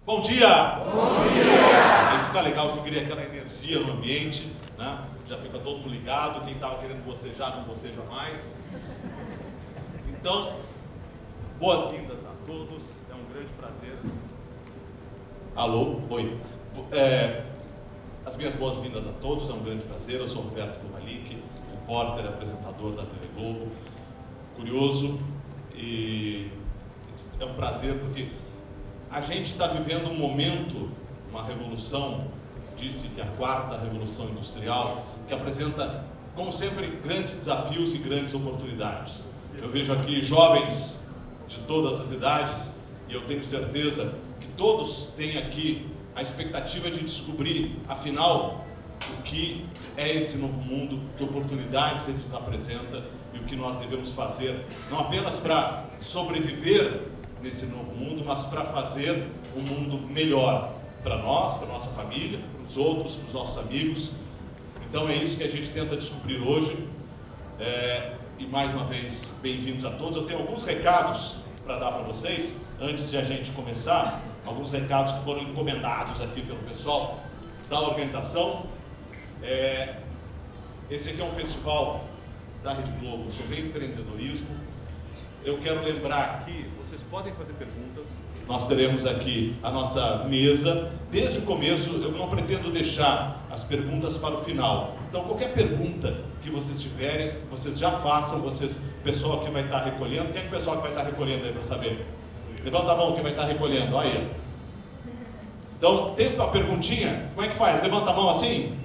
Bom dia! Bom dia! Aí fica legal que cria aquela energia no ambiente, né? Já fica todo mundo ligado, quem estava querendo bocejar não boceja mais. Então, boas-vindas a todos, é um grande prazer. Alô? Oi. As minhas boas-vindas a todos, é um grande prazer. Eu sou o Roberto Kumalik, repórter, apresentador da TV Globo, curioso, e é um prazer porque a gente está vivendo um momento, uma revolução, disse que a quarta revolução industrial, que apresenta, como sempre, grandes desafios e grandes oportunidades. Eu vejo aqui jovens de todas as idades e eu tenho certeza que todos têm aqui a expectativa de descobrir, afinal, o que é esse novo mundo, que oportunidades ele nos apresenta e o que nós devemos fazer, não apenas para sobreviver nesse novo mundo, mas para fazer um mundo melhor para nós, para nossa família, para os outros, para os nossos amigos. Então é isso que a gente tenta descobrir hoje. E mais uma vez, bem-vindos a todos. Eu tenho alguns recados para dar para vocês, antes de a gente começar, alguns recados que foram encomendados aqui pelo pessoal da organização. Esse aqui é um festival da Rede Globo sobre empreendedorismo. Eu quero lembrar que vocês podem fazer perguntas. Nós teremos aqui a nossa mesa. Desde o começo, eu não pretendo deixar as perguntas para o final. Então, qualquer pergunta que vocês tiverem, vocês já façam. O pessoal que vai estar recolhendo. Quem é o pessoal que vai estar recolhendo aí para saber? Levanta a mão quem vai estar recolhendo. Olha aí. Então, tem uma perguntinha? Como é que faz? Levanta a mão assim?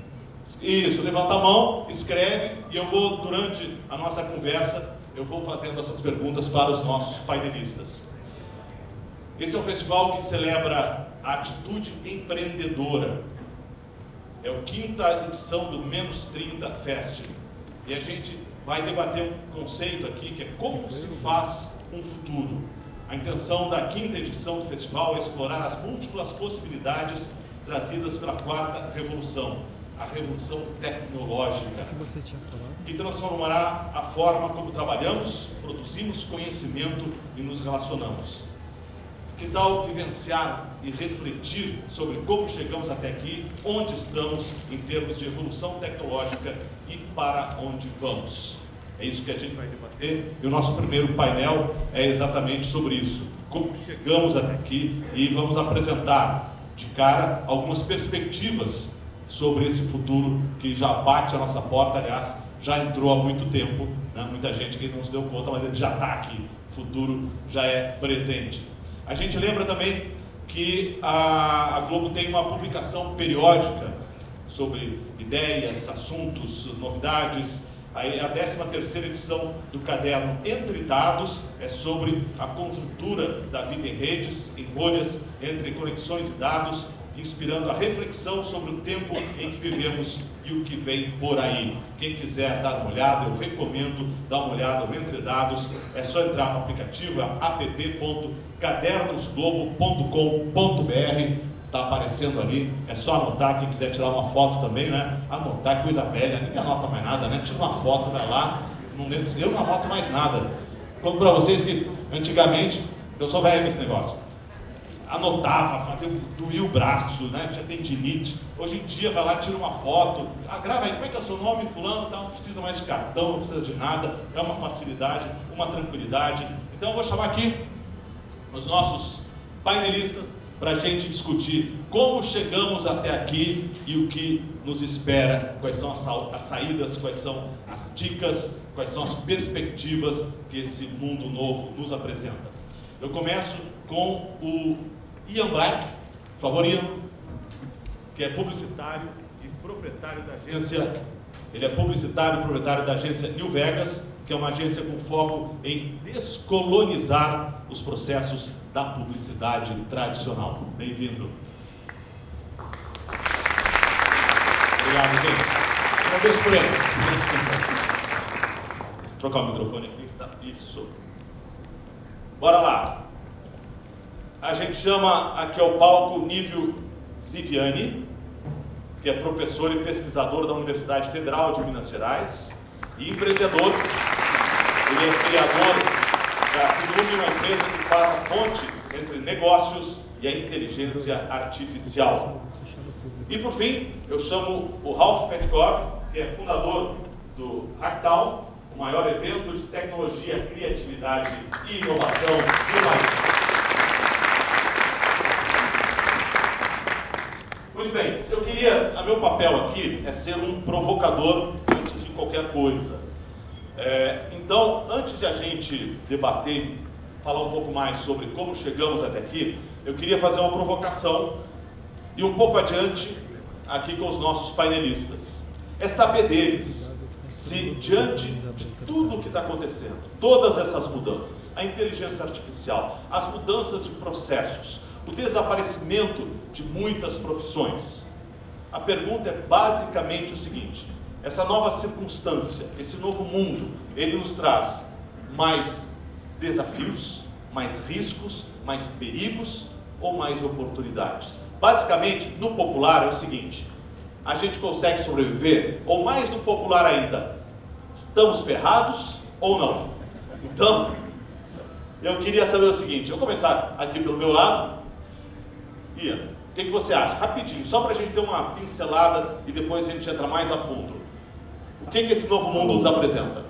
Isso, levanta a mão, escreve e eu vou, durante a nossa conversa, eu vou fazendo essas perguntas para os nossos painelistas. Esse é um festival que celebra a atitude empreendedora. É a 5ª edição do Menos 30 Fest. E a gente vai debater um conceito aqui que é como se faz um futuro. A intenção da 5ª edição do festival é explorar as múltiplas possibilidades trazidas pela 4ª revolução, a revolução tecnológica, que transformará a forma como trabalhamos, produzimos conhecimento e nos relacionamos. Que tal vivenciar e refletir sobre como chegamos até aqui, onde estamos em termos de evolução tecnológica e para onde vamos? É isso que a gente vai debater e o nosso primeiro painel é exatamente sobre isso. Como chegamos até aqui e vamos apresentar de cara algumas perspectivas sobre esse futuro que já bate a nossa porta, aliás, já entrou há muito tempo, né? Muita gente que não se deu conta, mas ele já está aqui, o futuro já é presente. A gente lembra também que a Globo tem uma publicação periódica sobre ideias, assuntos, novidades. A 13ª edição do caderno Entre Dados é sobre a conjuntura da vida em redes, em bolhas, entre conexões e dados, inspirando a reflexão sobre o tempo em que vivemos e o que vem por aí. Quem quiser dar uma olhada, eu recomendo dar uma olhada no Entre Dados. É só entrar no aplicativo, app.cadernosglobo.com.br. Está aparecendo ali, é só anotar. Quem quiser tirar uma foto também, né? Anotar é coisa velha, ninguém anota mais nada, né? Tira uma foto, vai lá. Eu não anoto mais nada. Conto para vocês que antigamente, eu sou velho nesse negócio, anotava, doía o braço, né? Tinha tendinite. Hoje em dia vai lá, tira uma foto, grava aí, como é que é o seu nome, fulano, não precisa mais de cartão, não precisa de nada, é uma facilidade, uma tranquilidade. Então eu vou chamar aqui os nossos painelistas para a gente discutir como chegamos até aqui e o que nos espera, quais são as saídas, quais são as dicas, quais são as perspectivas que esse mundo novo nos apresenta. Eu começo com o Ian Black, por favor, Ian, que é publicitário e proprietário da agência. Ele é publicitário e proprietário da agência New Vegas, que é uma agência com foco em descolonizar os processos da publicidade tradicional. Bem-vindo. Obrigado, gente. Uma vez por ele. Vou trocar o microfone aqui. Tá. Isso. Bora lá. A gente chama aqui ao palco Nívio Ziviani, que é professor e pesquisador da Universidade Federal de Minas Gerais e empreendedor. Ele é criador da uma empresa que faz a ponte entre negócios e a inteligência artificial. E por fim, eu chamo o Ralph Petkoff, que é fundador do Hacktown, o maior evento de tecnologia, criatividade e inovação do país. Muito bem, meu papel aqui é ser um provocador antes de qualquer coisa. Então, antes de a gente debater, falar um pouco mais sobre como chegamos até aqui, eu queria fazer uma provocação e um pouco adiante aqui com os nossos painelistas. É saber deles se diante de tudo o que está acontecendo, todas essas mudanças, a inteligência artificial, as mudanças de processos, o desaparecimento de muitas profissões, a pergunta é basicamente o seguinte: essa nova circunstância, esse novo mundo, ele nos traz mais desafios, mais riscos, mais perigos ou mais oportunidades? Basicamente, no popular é o seguinte: a gente consegue sobreviver? Ou mais no popular ainda, estamos ferrados ou não? Então, eu queria saber o seguinte, eu vou começar aqui pelo meu lado. Ian, o que você acha? Rapidinho, só para a gente ter uma pincelada e depois a gente entra mais a fundo. O que esse novo mundo nos apresenta?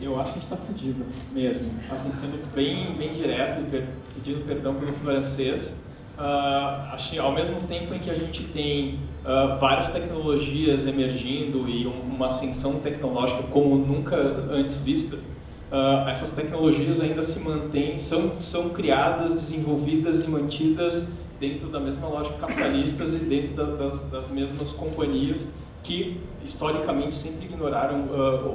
Eu acho que a gente está fudido mesmo, assim, sendo bem direto e pedindo perdão pelo francês. Acho que ao mesmo tempo em que a gente tem várias tecnologias emergindo e uma ascensão tecnológica como nunca antes vista, essas tecnologias ainda se mantêm, são criadas, desenvolvidas e mantidas dentro da mesma lógica capitalista e dentro das mesmas companhias que historicamente sempre ignoraram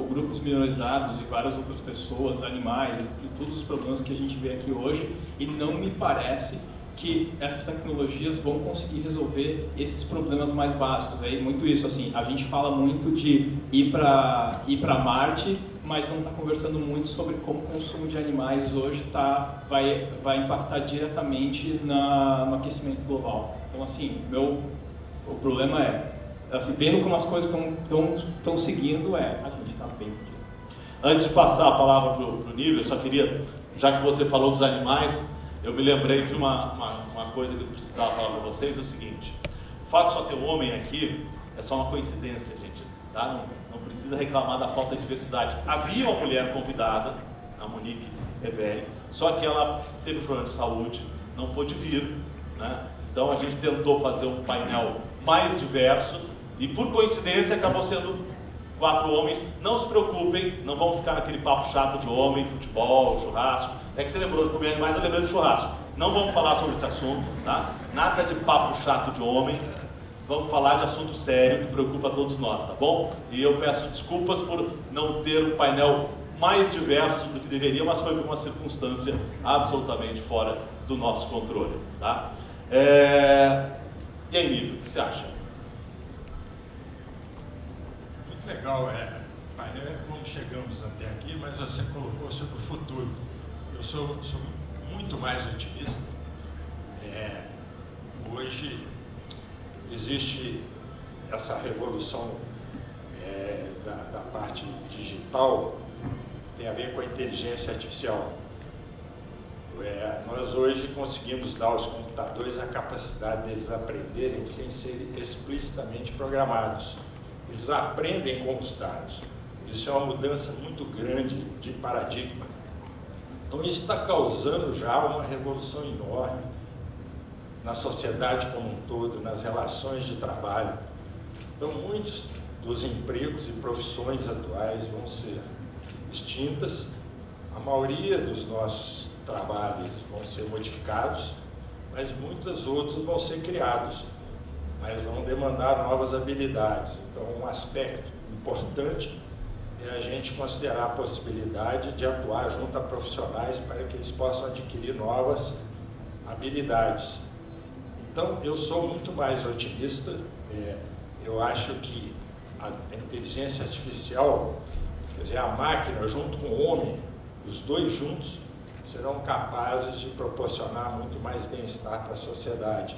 grupos minorizados e várias outras pessoas, animais e todos os problemas que a gente vê aqui hoje, e não me parece que essas tecnologias vão conseguir resolver esses problemas mais básicos. É muito isso, assim, a gente fala muito de ir para Marte, mas não está conversando muito sobre como o consumo de animais hoje vai impactar diretamente no aquecimento global. Então, assim, o problema é, assim, vendo como as coisas estão seguindo, a gente está bem. Antes de passar a palavra para o Nível, eu só queria, já que você falou dos animais, eu me lembrei de uma coisa que eu precisava falar para vocês, é o seguinte: o fato de só ter um homem aqui é só uma coincidência, gente, tá? Não precisa reclamar da falta de diversidade. Havia uma mulher convidada, a Monique Revelli, só que ela teve problema de saúde, não pôde vir, né? Então a gente tentou fazer um painel mais diverso e, por coincidência, acabou sendo 4 homens. Não se preocupem, não vão ficar naquele papo chato de homem, futebol, churrasco. É que você lembrou de comer animais, eu lembrei do churrasco. Não vamos falar sobre esse assunto, tá? Nada de papo chato de homem. Vamos falar de assunto sério que preocupa todos nós, tá bom? E eu peço desculpas por não ter um painel mais diverso do que deveria, mas foi por uma circunstância absolutamente fora do nosso controle, tá? E aí, Nível, o que você acha? Muito legal, painel é como chegamos até aqui, mas você colocou sobre o futuro. Eu sou muito mais otimista. Hoje existe essa revolução da parte digital, tem a ver com a inteligência artificial. Nós hoje conseguimos dar aos computadores a capacidade deles aprenderem sem serem explicitamente programados. Eles aprendem com os dados. Isso é uma mudança muito grande de paradigma. Então isso está causando já uma revolução enorme na sociedade como um todo, nas relações de trabalho. Então muitos dos empregos e profissões atuais vão ser extintas, a maioria dos nossos trabalhos vão ser modificados, mas muitos outros vão ser criados, mas vão demandar novas habilidades. Então um aspecto importante é a gente considerar a possibilidade de atuar junto a profissionais para que eles possam adquirir novas habilidades. Então, eu sou muito mais otimista. Eu acho que a inteligência artificial, quer dizer, a máquina junto com o homem, os dois juntos, serão capazes de proporcionar muito mais bem-estar para a sociedade.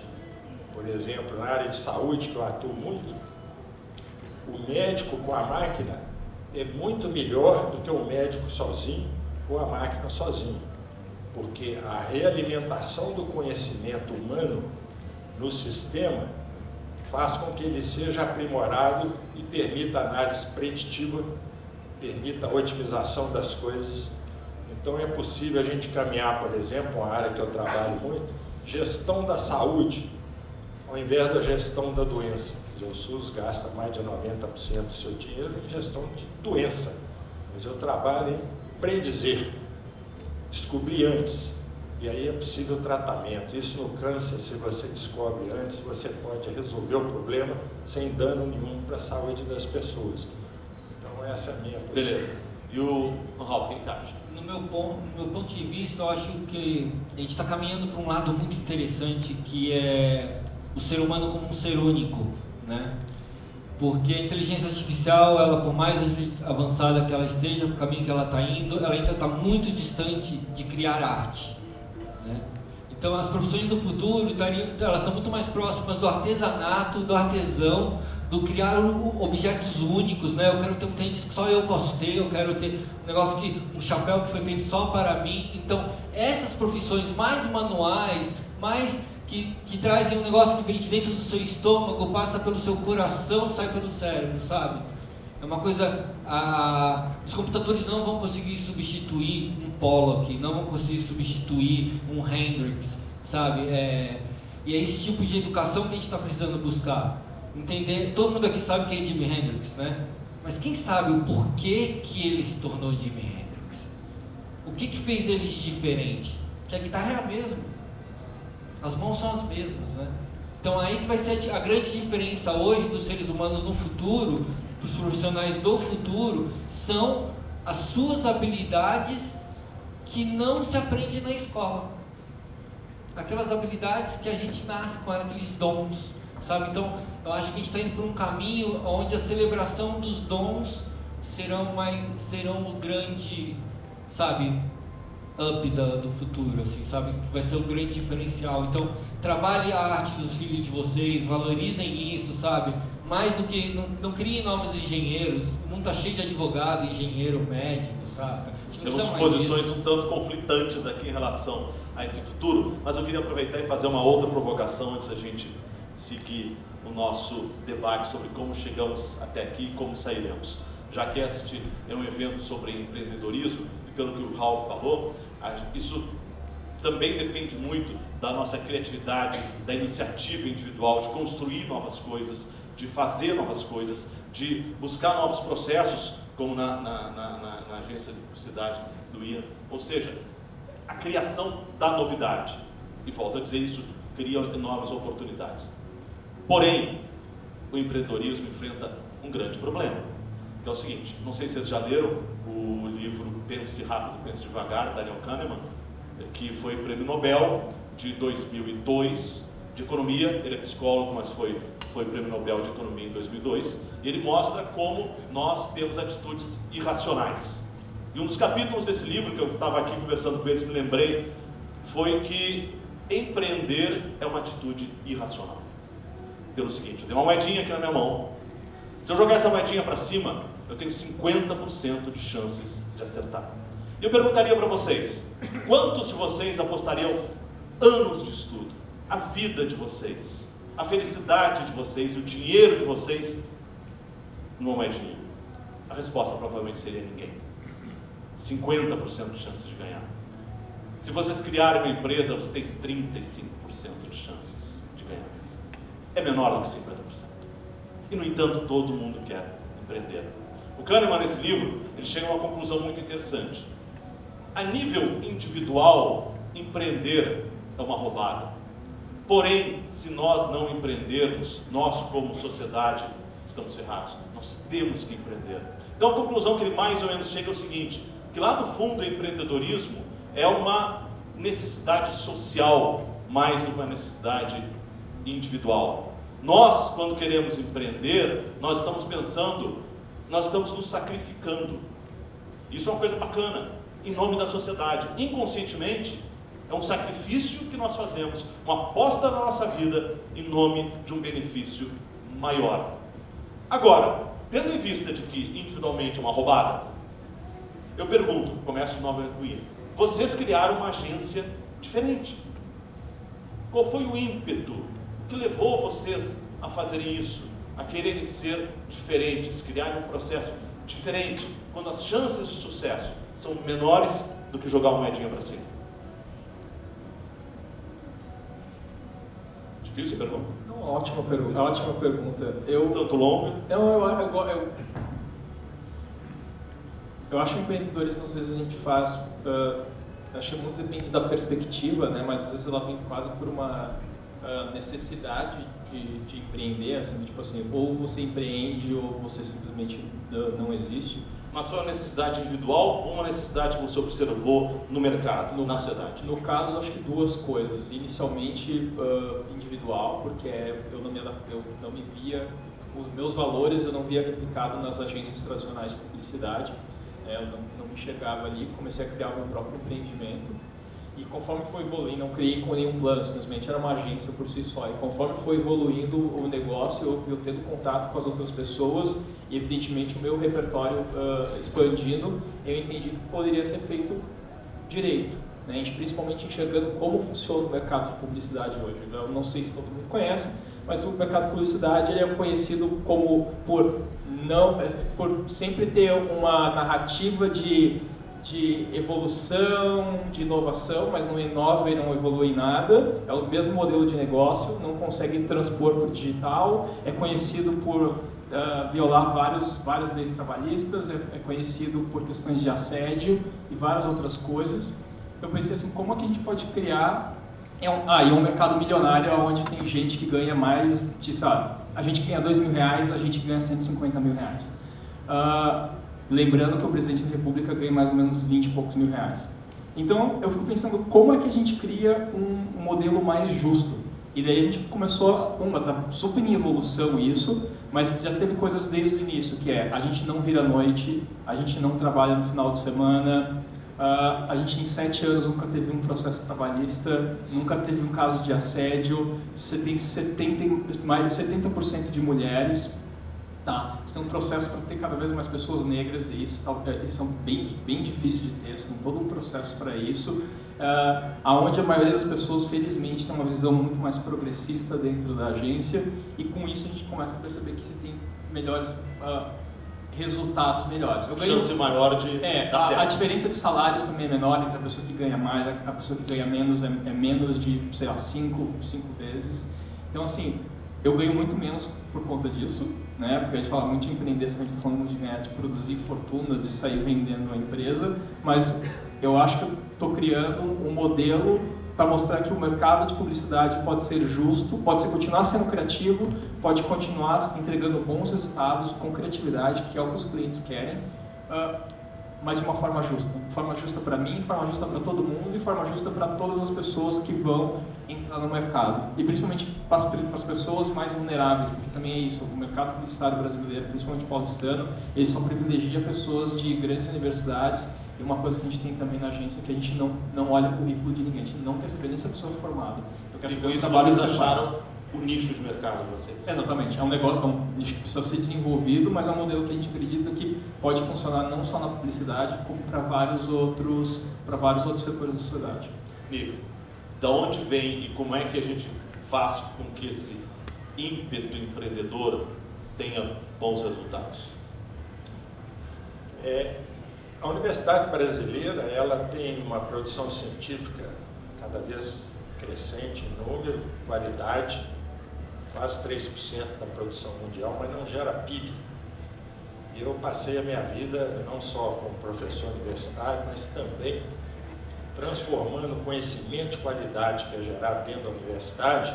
Por exemplo, na área de saúde, que eu atuo muito, o médico com a máquina é muito melhor do que o médico sozinho ou a máquina sozinho. porque a realimentação do conhecimento humano no sistema faz com que ele seja aprimorado e permita análise preditiva, permita a otimização das coisas. Então é possível a gente caminhar, por exemplo, uma área que eu trabalho muito, gestão da saúde, ao invés da gestão da doença. O SUS gasta mais de 90% do seu dinheiro em gestão de doença, mas eu trabalho em predizer, descobrir antes, e aí é possível o tratamento. Isso no câncer, se você descobre antes, você pode resolver o problema sem dano nenhum para a saúde das pessoas. Então essa é a minha posição. Beleza. E o Ralf, o que acha? No meu ponto de vista, eu acho que a gente está caminhando para um lado muito interessante, que é o ser humano como um ser único, né? Porque a inteligência artificial, ela, por mais avançada que ela esteja, o caminho que ela está indo, ela ainda está muito distante de criar arte, né? Então as profissões do futuro elas estão muito mais próximas do artesanato, do artesão, do criar objetos únicos, né? Eu quero ter um tênis que só eu posso ter, eu quero ter um chapéu que foi feito só para mim. Então essas profissões mais manuais, mais que trazem um negócio que vem de dentro do seu estômago, passa pelo seu coração, sai pelo cérebro, sabe? É uma coisa, os computadores não vão conseguir substituir um Pollock, não vão conseguir substituir um Hendrix, sabe? E é esse tipo de educação que a gente está precisando buscar. Entender, todo mundo aqui sabe quem é Jimi Hendrix, né? Mas quem sabe o porquê que ele se tornou Jimi Hendrix? O que fez ele de diferente? Que a guitarra é a mesma, as mãos são as mesmas, né? Então aí que vai ser a grande diferença hoje dos seres humanos no futuro, dos profissionais do futuro, são as suas habilidades que não se aprende na escola. Aquelas habilidades que a gente nasce com, aqueles dons, sabe? Então eu acho que a gente está indo por um caminho onde a celebração dos dons serão o grande, sabe, up do futuro, assim, sabe? Vai ser o grande diferencial. Então, trabalhe a arte dos filhos de vocês, valorizem isso, sabe? Mais do que, não criem novos engenheiros, o mundo está cheio de advogado, engenheiro, médico, sabe? Temos posições um tanto conflitantes aqui em relação a esse futuro, mas eu queria aproveitar e fazer uma outra provocação antes da gente seguir o nosso debate sobre como chegamos até aqui e como sairemos. Já que este é um evento sobre empreendedorismo, e pelo que o Ralf falou, isso também depende muito da nossa criatividade, da iniciativa individual, de construir novas coisas, de fazer novas coisas, de buscar novos processos, como na agência de publicidade do Ian. Ou seja, a criação da novidade. E volto a dizer isso, cria novas oportunidades. Porém, o empreendedorismo enfrenta um grande problema, que é o seguinte: não sei se vocês já leram o livro Pense Rápido, Pense Devagar, Daniel Kahneman, que foi prêmio Nobel de 2002 de Economia. Ele é psicólogo, mas foi prêmio Nobel de Economia em 2002, e ele mostra como nós temos atitudes irracionais. E um dos capítulos desse livro, que eu estava aqui conversando com eles, me lembrei, foi que empreender é uma atitude irracional. Pelo seguinte: eu tenho uma moedinha aqui na minha mão. Se eu jogar essa moedinha para cima, eu tenho 50% de chances de acertar. E eu perguntaria para vocês: quantos de vocês apostariam anos de estudo, a vida de vocês, a felicidade de vocês, o dinheiro de vocês numa moedinha? A resposta provavelmente seria ninguém. 50% de chances de ganhar. Se vocês criarem uma empresa, você tem 35% de chances de ganhar. É menor do que 50%. E, no entanto, todo mundo quer empreender. O Kahneman, nesse livro, ele chega a uma conclusão muito interessante. A nível individual, empreender é uma roubada. Porém, se nós não empreendermos, nós, como sociedade, estamos ferrados. Nós temos que empreender. Então, a conclusão que ele mais ou menos chega é o seguinte: que lá no fundo o empreendedorismo é uma necessidade social mais do que uma necessidade individual. Nós, quando queremos empreender, nós estamos pensando, nós estamos nos sacrificando. Isso é uma coisa bacana, em nome da sociedade. Inconscientemente, é um sacrifício que nós fazemos, uma aposta na nossa vida em nome de um benefício maior. Agora, tendo em vista de que individualmente é uma roubada, Eu pergunto, começo novamente com o Ian. Vocês criaram uma agência diferente. Qual foi o ímpeto que levou vocês a fazerem isso, a quererem ser diferentes, criarem um processo diferente, quando as chances de sucesso são menores do que jogar uma moedinha para cima? Difícil a pergunta? Não, ótima pergunta. Tanto longo? Eu acho que o empreendedorismo, às vezes a gente faz, acho que muito depende da perspectiva, né? Mas às vezes ela vem quase por uma necessidade de empreender, assim, tipo assim, ou você empreende ou você simplesmente não existe. Mas foi uma necessidade individual ou uma necessidade que você observou no mercado, na sociedade? No caso, acho que duas coisas. Inicialmente, individual, porque eu não me via, os meus valores eu não via replicado nas agências tradicionais de publicidade. Eu não me enxergava ali, comecei a criar o meu próprio empreendimento. E conforme foi evoluindo, não criei com nenhum plano, simplesmente era uma agência por si só. E conforme foi evoluindo o negócio, eu tendo contato com as outras pessoas e, evidentemente, o meu repertório expandindo, eu entendi que poderia ser feito direito, né? A gente principalmente enxergando como funciona o mercado de publicidade hoje. Eu não sei se todo mundo conhece, mas o mercado de publicidade ele é conhecido como por sempre ter uma narrativa de evolução, de inovação, mas não inova e não evolui em nada. É o mesmo modelo de negócio, não consegue transpor para o digital, é conhecido por violar várias leis trabalhistas, é conhecido por questões de assédio e várias outras coisas. Então eu pensei assim, como é que a gente pode criar... E é um mercado milionário onde tem gente que ganha mais de, sabe, a gente ganha R$2.000, a gente ganha R$150 mil. Lembrando que o presidente da República ganha mais ou menos 20 e poucos mil reais. Então, eu fico pensando como é que a gente cria um modelo mais justo. E daí a gente começou, tá super em evolução isso, mas já teve coisas desde o início, que é, a gente não vira à noite, a gente não trabalha no final de semana, a gente em 7 anos nunca teve um processo trabalhista, nunca teve um caso de assédio, você tem mais de 70% de mulheres. Tá, você tem um processo para ter cada vez mais pessoas negras e isso são bem difíceis de ter, tem todo um processo para isso, aonde a maioria das pessoas felizmente tem uma visão muito mais progressista dentro da agência e com isso a gente começa a perceber que você tem melhores resultados melhores. Chance maior de a diferença de salários também é menor entre a pessoa que ganha mais, a pessoa que ganha menos é menos de, sei lá, 5 vezes. Então assim, eu ganho muito menos por conta disso, né? Porque a gente fala muito de empreender, a gente está falando muito de ganhar, de produzir fortuna, de sair vendendo a empresa, mas eu acho que eu estou criando um modelo para mostrar que o mercado de publicidade pode ser justo, pode continuar sendo criativo, pode continuar entregando bons resultados com criatividade, que é o que os clientes querem, mas de uma forma justa. Forma justa para mim, forma justa para todo mundo e forma justa para todas as pessoas que vão entrar no mercado. E principalmente para as pessoas mais vulneráveis, porque também é isso, o mercado publicitário brasileiro, principalmente paulistano, ele só privilegia pessoas de grandes universidades. E uma coisa que a gente tem também na agência é que a gente não olha o currículo de ninguém, a gente não quer saber nem se a pessoa é formada. Eu quero saber o trabalho que vocês acharam o nicho de mercado de vocês. Exatamente, é um negócio, um nicho que precisa ser desenvolvido, mas é um modelo que a gente acredita que pode funcionar não só na publicidade, como para vários outros setores da sociedade. Nico, da onde vem e como é que a gente faz com que esse ímpeto empreendedor tenha bons resultados? A Universidade Brasileira, ela tem uma produção científica cada vez crescente em número, qualidade, quase 3% da produção mundial, mas não gera PIB. E eu passei a minha vida não só como professor universitário, mas também transformando o conhecimento de qualidade que é gerado dentro da universidade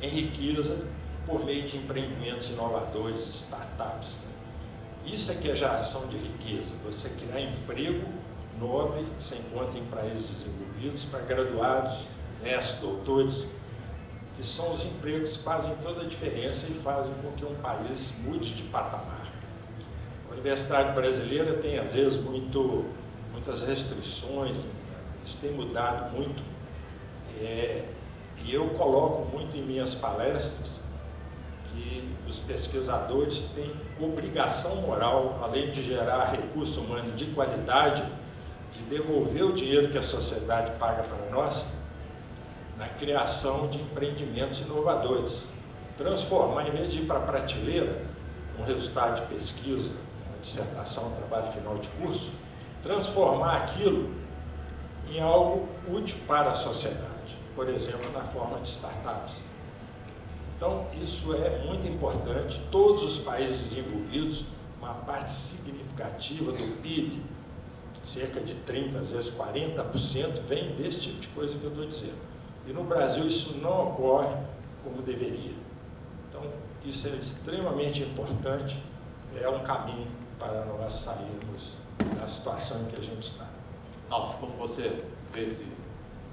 em riqueza por meio de empreendimentos inovadores, startups. Isso é que é geração de riqueza, você criar emprego nobre, que você encontra em países desenvolvidos, para graduados, mestres, doutores, que são os empregos que fazem toda a diferença e fazem com que um país mude de patamar. A Universidade Brasileira tem, às vezes, muitas restrições, isso tem mudado muito, e eu coloco muito em minhas palestras que os pesquisadores têm obrigação moral, além de gerar recurso humano de qualidade, de devolver o dinheiro que a sociedade paga para nós na criação de empreendimentos inovadores. Transformar, em vez de ir para a prateleira, um resultado de pesquisa, uma dissertação, um trabalho final de curso, transformar aquilo em algo útil para a sociedade, por exemplo, na forma de startups. Então, isso é muito importante. Todos os países desenvolvidos, uma parte significativa do PIB, cerca de 30%, às vezes 40%, vem desse tipo de coisa que eu estou dizendo. E no Brasil isso não ocorre como deveria. Então, isso é extremamente importante, é um caminho para nós sairmos da situação em que a gente está. Alf, como você vê esse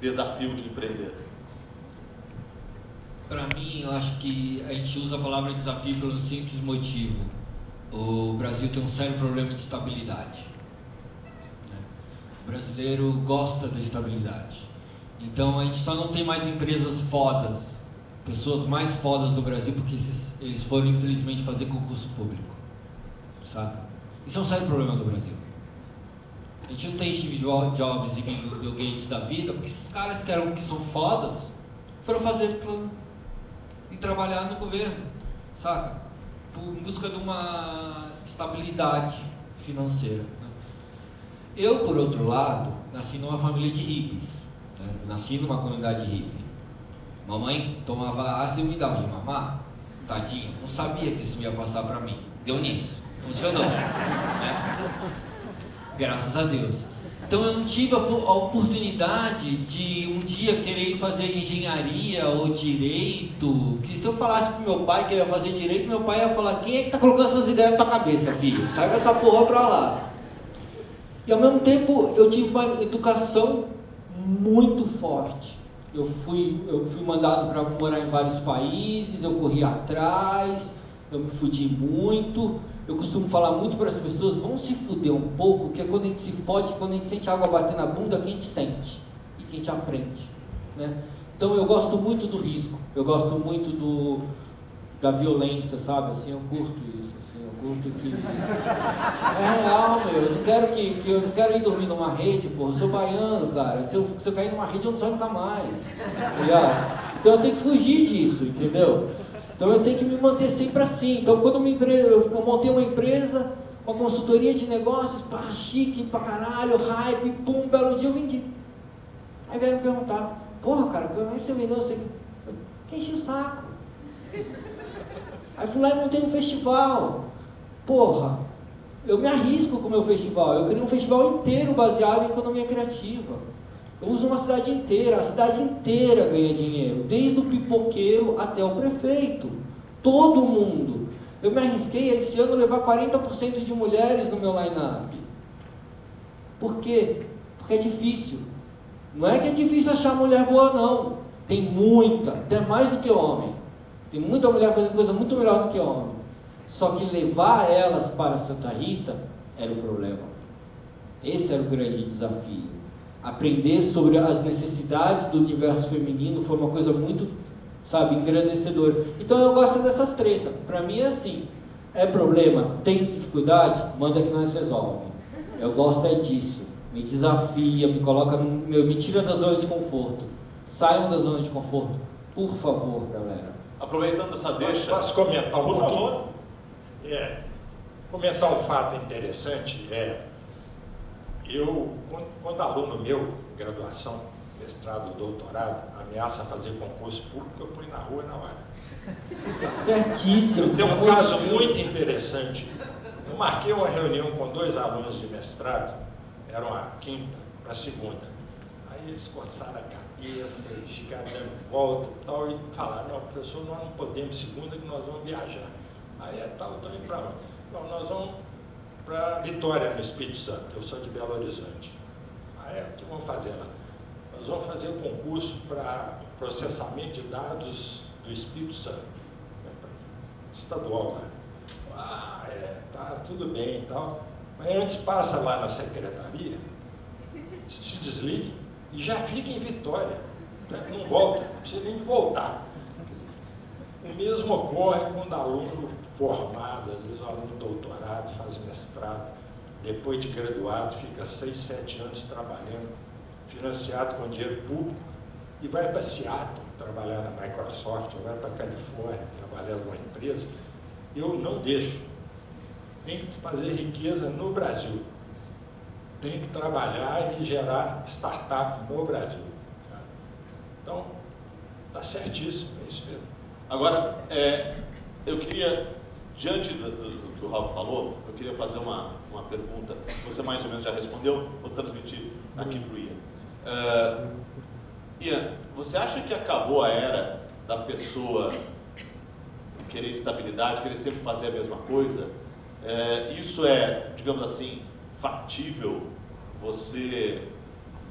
desafio de empreender? Para mim, eu acho que a gente usa a palavra desafio pelo simples motivo. O Brasil tem um sério problema de estabilidade. O brasileiro gosta da estabilidade. Então a gente só não tem mais empresas fodas, pessoas mais fodas do Brasil, porque eles foram infelizmente fazer concurso público, sabe? Isso é um sério problema do Brasil. A gente não tem Steve Jobs e Bill Gates da vida, porque esses caras que são fodas foram fazer plano e trabalhar no governo, saca? Em busca de uma estabilidade financeira. Eu, por outro lado, nasci numa família de hippies. Nasci numa comunidade hippie. Mamãe tomava ácido e me dava de mamar. Tadinho, não sabia que isso ia passar para mim. Deu nisso, funcionou. Né? Graças a Deus. Então eu não tive a oportunidade de um dia querer fazer engenharia ou direito. Que se eu falasse pro meu pai que eu ia fazer direito, meu pai ia falar: quem é que tá colocando essas ideias na tua cabeça, filho? Sai com essa porra pra lá. E ao mesmo tempo eu tive uma educação muito forte. Eu fui mandado para morar em vários países, eu corri atrás, eu me fudi muito. Eu costumo falar muito para as pessoas: vão se fuder um pouco, que é quando a gente se fode, quando a gente sente água bater na bunda, que a gente sente e que a gente aprende, né? Então eu gosto muito do risco, eu gosto muito da violência, sabe? Assim, eu curto isso, assim, eu curto que é real, meu. Eu não quero ir dormir numa rede, pô. Eu sou baiano, cara. Se eu cair numa rede, eu não saio nunca mais. Então eu tenho que fugir disso, entendeu? Então eu tenho que me manter sempre assim. Então quando eu montei uma empresa, uma consultoria de negócios, pá, chique pra caralho, hype, pum, belo dia eu vendi. Aí vieram me perguntar: porra, cara, como é que você vendeu? Que enchi o saco. Aí fui lá e montei um festival. Porra, eu me arrisco com o meu festival. Eu criei um festival inteiro baseado em economia criativa. Eu uso uma cidade inteira, a cidade inteira ganha dinheiro, desde o pipoqueiro até o prefeito, todo mundo. Eu me arrisquei esse ano a levar 40% de mulheres no meu line-up. Por quê? Porque é difícil. Não é que é difícil achar mulher boa, não. Tem muita, até mais do que homem. Tem muita mulher fazendo coisa muito melhor do que homem. Só que levar elas para Santa Rita era o problema. Esse era o grande desafio. Aprender sobre as necessidades do universo feminino foi uma coisa muito, sabe, engrandecedora. Então eu gosto dessas tretas. Para mim é assim: é problema, tem dificuldade, manda que nós resolvemos. Eu gosto é disso. Me desafia, me tira da zona de conforto. Saiam da zona de conforto, por favor, galera. Aproveitando essa deixa... Posso comentar um pouquinho? Por favor. Comentar um fato interessante. Eu, quando aluno meu, graduação, mestrado, doutorado, ameaça fazer concurso público, eu fui na rua na hora. Certíssimo. Tem um caso muito interessante. Eu marquei uma reunião com 2 alunos de mestrado, era uma quinta para segunda. Aí eles coçaram a cabeça, ficaram dando volta e tal, e falaram: não, professor, nós não podemos segunda, que nós vamos viajar. Aí estão indo para onde? Não, nós vamos para Vitória, no Espírito Santo. Eu sou de Belo Horizonte. Aí o que vamos fazer lá? Nós vamos fazer um concurso para processamento de dados do Espírito Santo, estadual lá. Tá tudo bem e tal. Mas antes passa lá na secretaria, se desligue e já fica em Vitória. Né? Não volta, não precisa nem voltar. O mesmo ocorre quando aluno formado, às vezes o aluno de doutorado, faz mestrado, depois de graduado, fica 6, 7 anos trabalhando, financiado com dinheiro público, e vai para Seattle trabalhar na Microsoft, ou vai para a Califórnia trabalhar em alguma empresa. Eu não deixo. Tem que fazer riqueza no Brasil. Tem que trabalhar e gerar startup no Brasil. Então, está certíssimo, é isso mesmo. Agora, eu queria, diante do que o Ralf falou, eu queria fazer uma pergunta. Você mais ou menos já respondeu, vou transmitir aqui para o Ian. Ian, você acha que acabou a era da pessoa querer estabilidade, querer sempre fazer a mesma coisa? Isso é, digamos assim, factível? Você,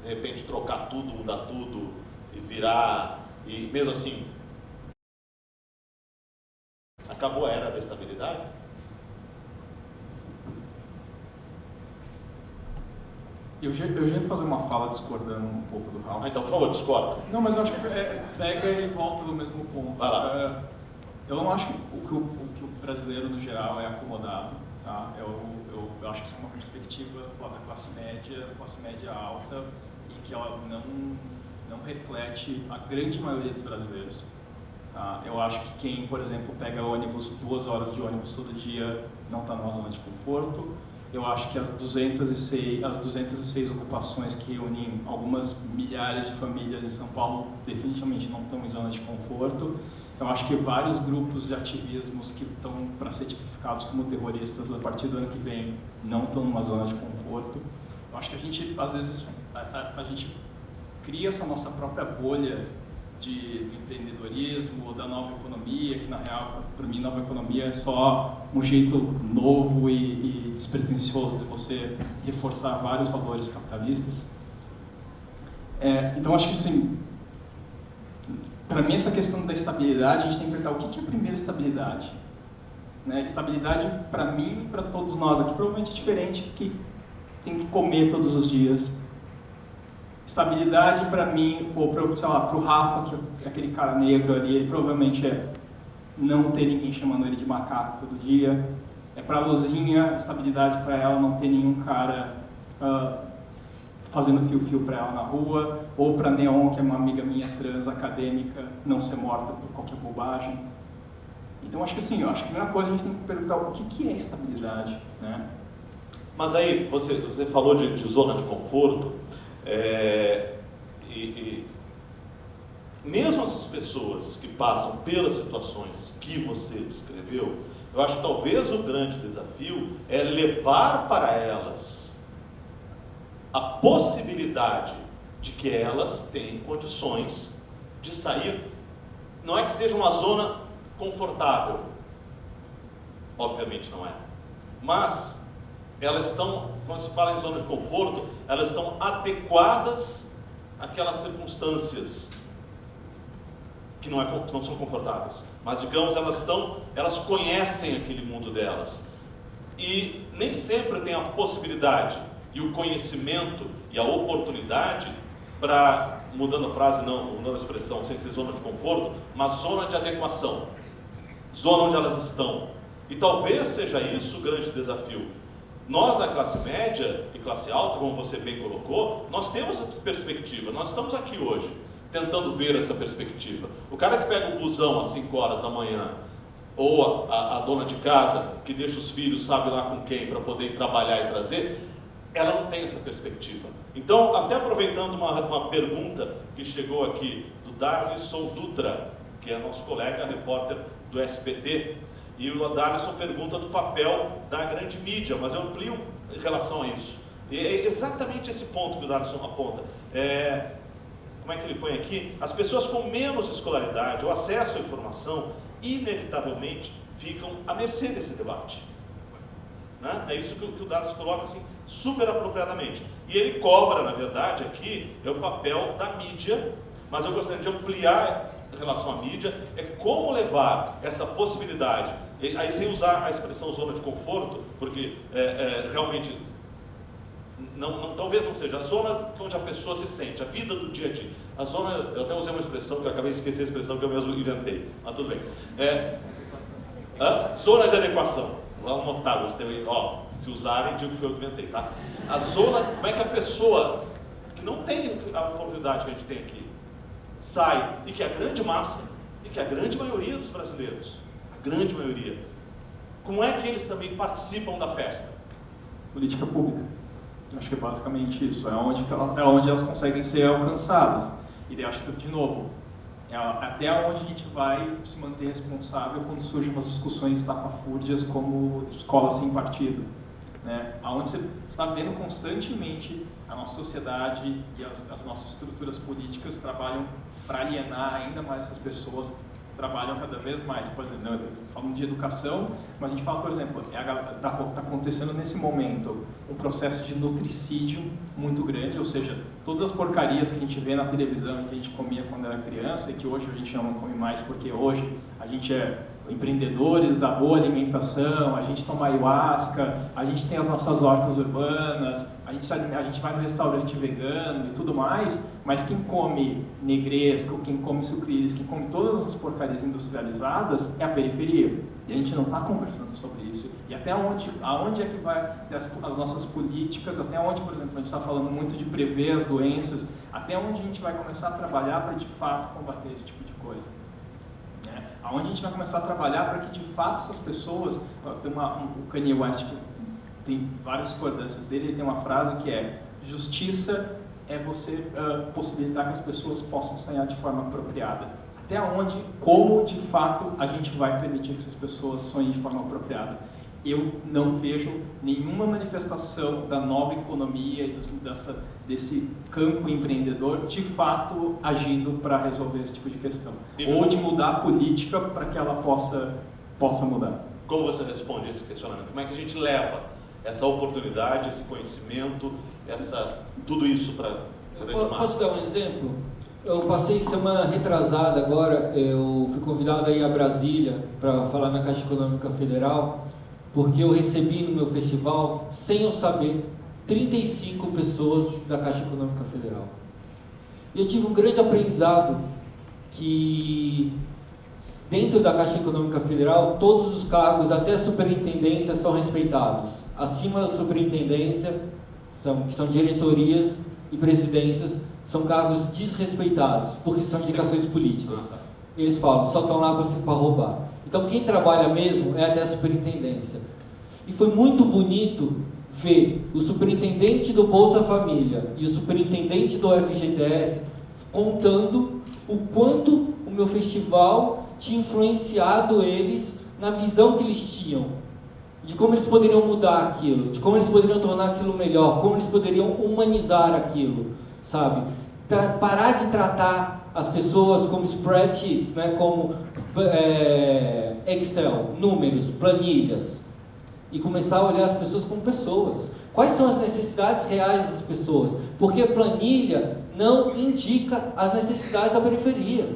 de repente, trocar tudo, mudar tudo e virar, e mesmo assim, acabou a era da estabilidade? Eu já ia fazer uma fala discordando um pouco do Ralf. Então, por favor, discorda. Não, mas eu acho que pega e volta do mesmo ponto. Vai lá. Eu não acho que o brasileiro, no geral, é acomodado. Tá? Eu acho que isso é uma perspectiva da classe média alta, e que ela não reflete a grande maioria dos brasileiros. Tá? Eu acho que quem, por exemplo, pega ônibus, 2 horas de ônibus todo dia, não está numa zona de conforto. Eu acho que as 206 ocupações que reúnem algumas milhares de famílias em São Paulo definitivamente não estão em zona de conforto. Eu acho que vários grupos de ativismos que estão para ser tipificados como terroristas a partir do ano que vem não estão numa zona de conforto. Eu acho que a gente, às vezes, a gente cria essa nossa própria bolha de empreendedorismo, da nova economia, que na real, para mim, nova economia é só um jeito novo e despretensioso de você reforçar vários valores capitalistas. Então, acho que, sim, para mim, essa questão da estabilidade, a gente tem que perguntar o que é a primeira estabilidade. Né? Estabilidade, para mim e para todos nós aqui, provavelmente é diferente, que tem que comer todos os dias. Estabilidade, para mim, ou para o Rafa, que é aquele cara negro ali, ele provavelmente é não ter ninguém chamando ele de macaco todo dia. Para a Luzinha, estabilidade para ela não ter nenhum cara fazendo fio-fio para ela na rua, ou para Neon, que é uma amiga minha trans acadêmica, não ser morta por qualquer bobagem. Então, acho que assim, a primeira coisa a gente tem que perguntar o que é estabilidade, né? Mas aí, você falou de zona de conforto, mesmo essas pessoas que passam pelas situações que você descreveu, eu acho que talvez o grande desafio é levar para elas a possibilidade de que elas têm condições de sair. Não é que seja uma zona confortável, obviamente não é, mas elas estão, quando se fala em zona de conforto, elas estão adequadas àquelas circunstâncias que não são confortáveis, mas digamos, elas conhecem aquele mundo delas, e nem sempre tem a possibilidade e o conhecimento e a oportunidade para, mudando a frase, mudando a expressão, sem ser zona de conforto, mas zona de adequação, zona onde elas estão. E talvez seja isso o grande desafio. Nós, da classe média e classe alta, como você bem colocou, nós temos essa perspectiva, nós estamos aqui hoje, tentando ver essa perspectiva. O cara que pega o busão às 5 horas da manhã, ou a dona de casa, que deixa os filhos, sabe lá com quem, para poder ir trabalhar e trazer, ela não tem essa perspectiva. Então, até aproveitando uma pergunta que chegou aqui do Darlisson Dutra, que é nosso colega, repórter do SBT, e o Darlisson pergunta do papel da grande mídia, mas eu amplio em relação a isso. E é exatamente esse ponto que o Darlisson aponta. Como é que ele põe aqui? As pessoas com menos escolaridade ou acesso à informação, inevitavelmente, ficam à mercê desse debate. Né? É isso que o Darlisson coloca assim, super apropriadamente. E ele cobra, na verdade, aqui, é o papel da mídia, mas eu gostaria de ampliar em relação à mídia, é como levar essa possibilidade, aí sem usar a expressão zona de conforto, porque realmente Talvez não seja a zona onde a pessoa se sente, a vida do dia a dia. A zona, eu até usei uma expressão que eu acabei de esquecer, a expressão que eu mesmo inventei, mas tudo bem. Zona de adequação. Vamos notar, se usarem, digo que foi eu que inventei, tá? A zona, como é que a pessoa que não tem a oportunidade que a gente tem aqui, sai, e que a grande massa, e que a grande maioria dos brasileiros, a grande maioria, como é que eles também participam da festa? Política pública. Acho que é basicamente isso. É onde elas conseguem ser alcançadas. E daí, acho que, de novo, até onde a gente vai se manter responsável quando surgem umas discussões estapafúrdias como escola sem partido. Né? Onde você está vendo constantemente a nossa sociedade e as nossas estruturas políticas trabalham para alienar ainda mais essas pessoas, trabalham cada vez mais. Por exemplo, falando de educação, mas a gente fala, por exemplo, está acontecendo nesse momento um processo de nutricídio muito grande, ou seja, todas as porcarias que a gente vê na televisão que a gente comia quando era criança e que hoje a gente não come mais porque hoje a gente é empreendedores da boa alimentação, a gente toma ayahuasca, a gente tem as nossas hortas urbanas, a gente vai no restaurante vegano e tudo mais, mas quem come negresco, quem come sucrilhos, quem come todas as porcarias industrializadas é a periferia. E a gente não está conversando sobre isso. E até aonde é que vai as nossas políticas, até onde, por exemplo, a gente está falando muito de prever as doenças, até onde a gente vai começar a trabalhar para de fato combater esse tipo de coisa. Aonde a gente vai começar a trabalhar para que de fato essas pessoas, o Kanye West tem várias discordâncias dele, ele tem uma frase que é: justiça é você possibilitar que as pessoas possam sonhar de forma apropriada. Até onde, como de fato a gente vai permitir que essas pessoas sonhem de forma apropriada? Eu não vejo nenhuma manifestação da nova economia e desse campo empreendedor de fato agindo para resolver esse tipo de questão. Ou de mudar a política para que ela possa mudar. Como você responde esse questionamento? Como é que a gente leva essa oportunidade, esse conhecimento, tudo isso para a grande massa? Posso dar um exemplo? Eu passei semana retrasada agora, eu fui convidado a ir a Brasília para falar na Caixa Econômica Federal, porque eu recebi no meu festival, sem eu saber, 35 pessoas da Caixa Econômica Federal. E eu tive um grande aprendizado que dentro da Caixa Econômica Federal, todos os cargos, até a superintendência, são respeitados. Acima da superintendência, que são diretorias e presidências, são cargos desrespeitados, porque são indicações políticas. Eles falam, só estão lá para roubar. Então quem trabalha mesmo é até a superintendência. E foi muito bonito ver o superintendente do Bolsa Família e o superintendente do FGTS contando o quanto o meu festival tinha influenciado eles na visão que eles tinham, de como eles poderiam mudar aquilo, de como eles poderiam tornar aquilo melhor, como eles poderiam humanizar aquilo, sabe? Parar de tratar as pessoas como spreadsheets, né? Como Excel, números, planilhas, e começar a olhar as pessoas como pessoas. Quais são as necessidades reais das pessoas? Porque a planilha não indica as necessidades da periferia.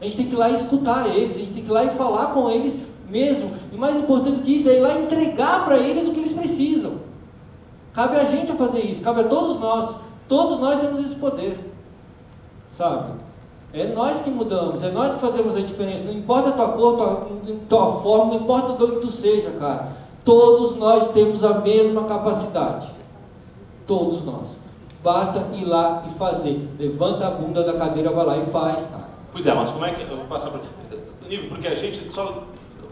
A gente tem que ir lá e escutar eles, a gente tem que ir lá e falar com eles mesmo. E mais importante que isso, é ir lá e entregar para eles o que eles precisam. Cabe a gente a fazer isso, cabe a todos nós. Todos nós temos esse poder, sabe? É nós que mudamos, é nós que fazemos a diferença. Não importa a tua cor, tua forma, não importa do que tu seja, cara. Todos nós temos a mesma capacidade. Todos nós. Basta ir lá e fazer. Levanta a bunda da cadeira, vai lá e faz, cara. Pois é, mas como é que eu vou passar por nível? Porque a gente, só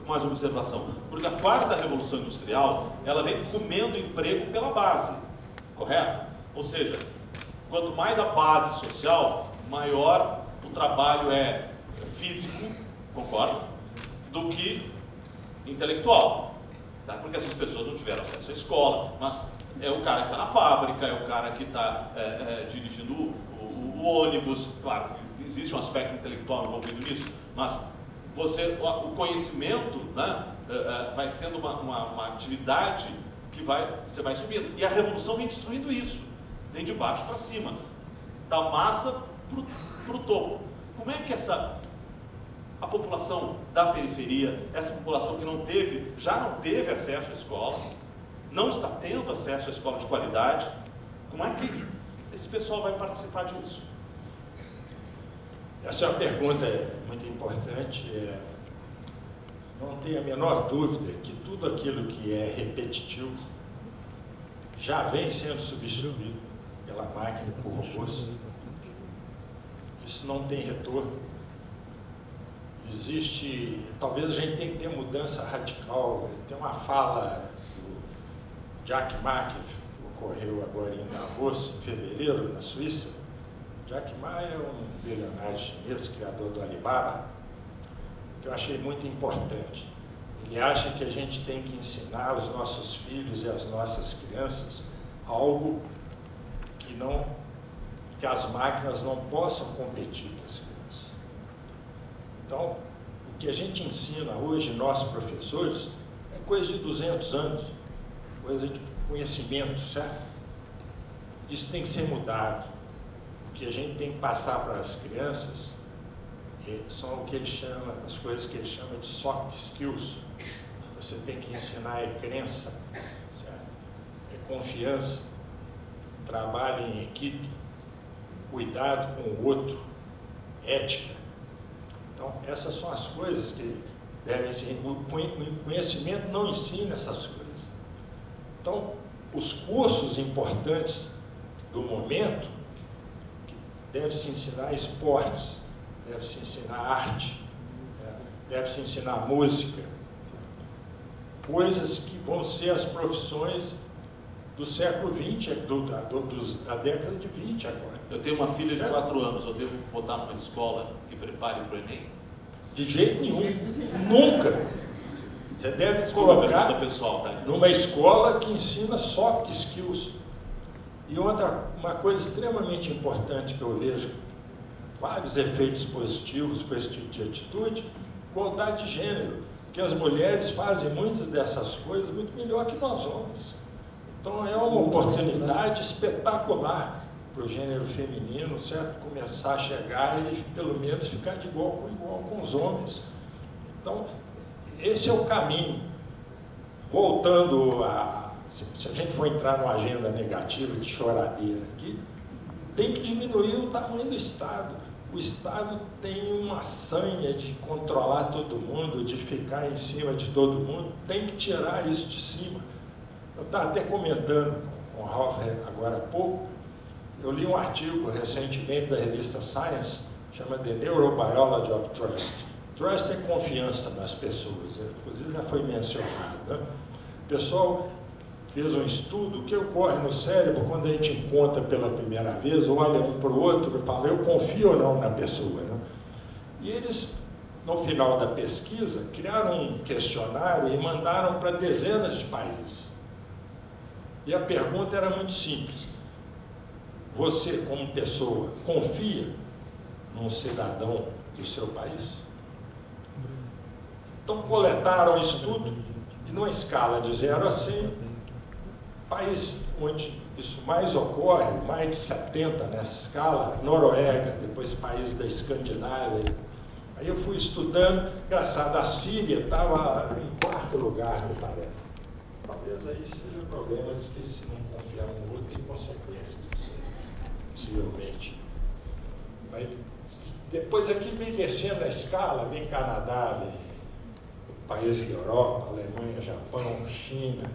mais uma observação, porque a quarta revolução industrial, ela vem comendo emprego pela base, correto? Ou seja, quanto mais a base social, maior o trabalho é físico, concordo, do que intelectual, tá? Porque essas pessoas não tiveram acesso à escola, mas é o cara que está na fábrica, é o cara que está dirigindo o ônibus. Claro, existe um aspecto intelectual envolvido nisso, mas o conhecimento, né, vai sendo uma atividade que você vai subindo. E a revolução vem destruindo isso, vem de baixo para cima, da massa para o topo. Como é que a população da periferia, essa população que já não teve acesso à escola, não está tendo acesso à escola de qualidade, Como é que esse pessoal vai participar disso? Essa é uma pergunta muito importante. Não tenho a menor dúvida que tudo aquilo que é repetitivo já vem sendo substituído pela máquina, por robôs. Isso não tem retorno. Existe, talvez a gente tenha que ter mudança radical. Tem uma fala do Jack Ma, que ocorreu agora em Davos, em fevereiro, na Suíça. Jack Ma é um bilionário chinês, criador do Alibaba, que eu achei muito importante. Ele acha que a gente tem que ensinar aos nossos filhos e às nossas crianças algo que as máquinas não possam competir com as crianças. Então, o que a gente ensina hoje, nós professores, é coisa de 200 anos, coisa de conhecimento, certo? Isso tem que ser mudado. O que a gente tem que passar para as crianças são o que ele chama, as coisas que ele chama de soft skills. Você tem que ensinar crença, certo? Confiança, trabalho em equipe, cuidado com o outro, ética. Então, essas são as coisas que devem ser. O conhecimento não ensina essas coisas. Então, os cursos importantes do momento, deve-se ensinar esportes, deve-se ensinar arte, deve-se ensinar música, coisas que vão ser as profissões do século XX, da década de 20 agora. Eu tenho uma filha de 4 anos, eu devo botar numa escola que prepare para o Enem? De jeito nenhum, nunca. Você deve colocar pessoal, tá? numa escola que ensina soft skills. E uma coisa extremamente importante que eu vejo, vários efeitos positivos com esse tipo de atitude, igualdade de gênero, porque as mulheres fazem muitas dessas coisas muito melhor que nós homens. Então é uma oportunidade espetacular para o gênero feminino, certo? Começar a chegar e pelo menos ficar de igual com os homens. Então, esse é o caminho. Voltando se a gente for entrar numa agenda negativa de choradeira aqui, tem que diminuir o tamanho do Estado. O Estado tem uma sanha de controlar todo mundo, de ficar em cima de todo mundo, tem que tirar isso de cima. Eu estava até comentando com o Ralph agora há pouco, eu li um artigo recentemente da revista Science, chama The Neurobiology of Trust. Trust é confiança nas pessoas, inclusive já foi mencionado, né? O pessoal fez um estudo, o que ocorre no cérebro quando a gente encontra pela primeira vez, olha um para o outro e fala, eu confio ou não na pessoa, né? E eles, no final da pesquisa, criaram um questionário e mandaram para dezenas de países. E a pergunta era muito simples. Você, como pessoa, confia num cidadão do seu país? Então, coletaram isso tudo e, numa escala de 0 a 100, país onde isso mais ocorre, mais de 70 nessa escala, Noruega, depois países da Escandinávia. Aí eu fui estudando, engraçado, a Síria estava em 4º lugar, me parece. Talvez aí seja o problema de que se não confiar um no outro tem consequências, possivelmente. Mas depois aqui vem descendo a escala, vem Canadá, vem países da Europa, Alemanha, Japão, China,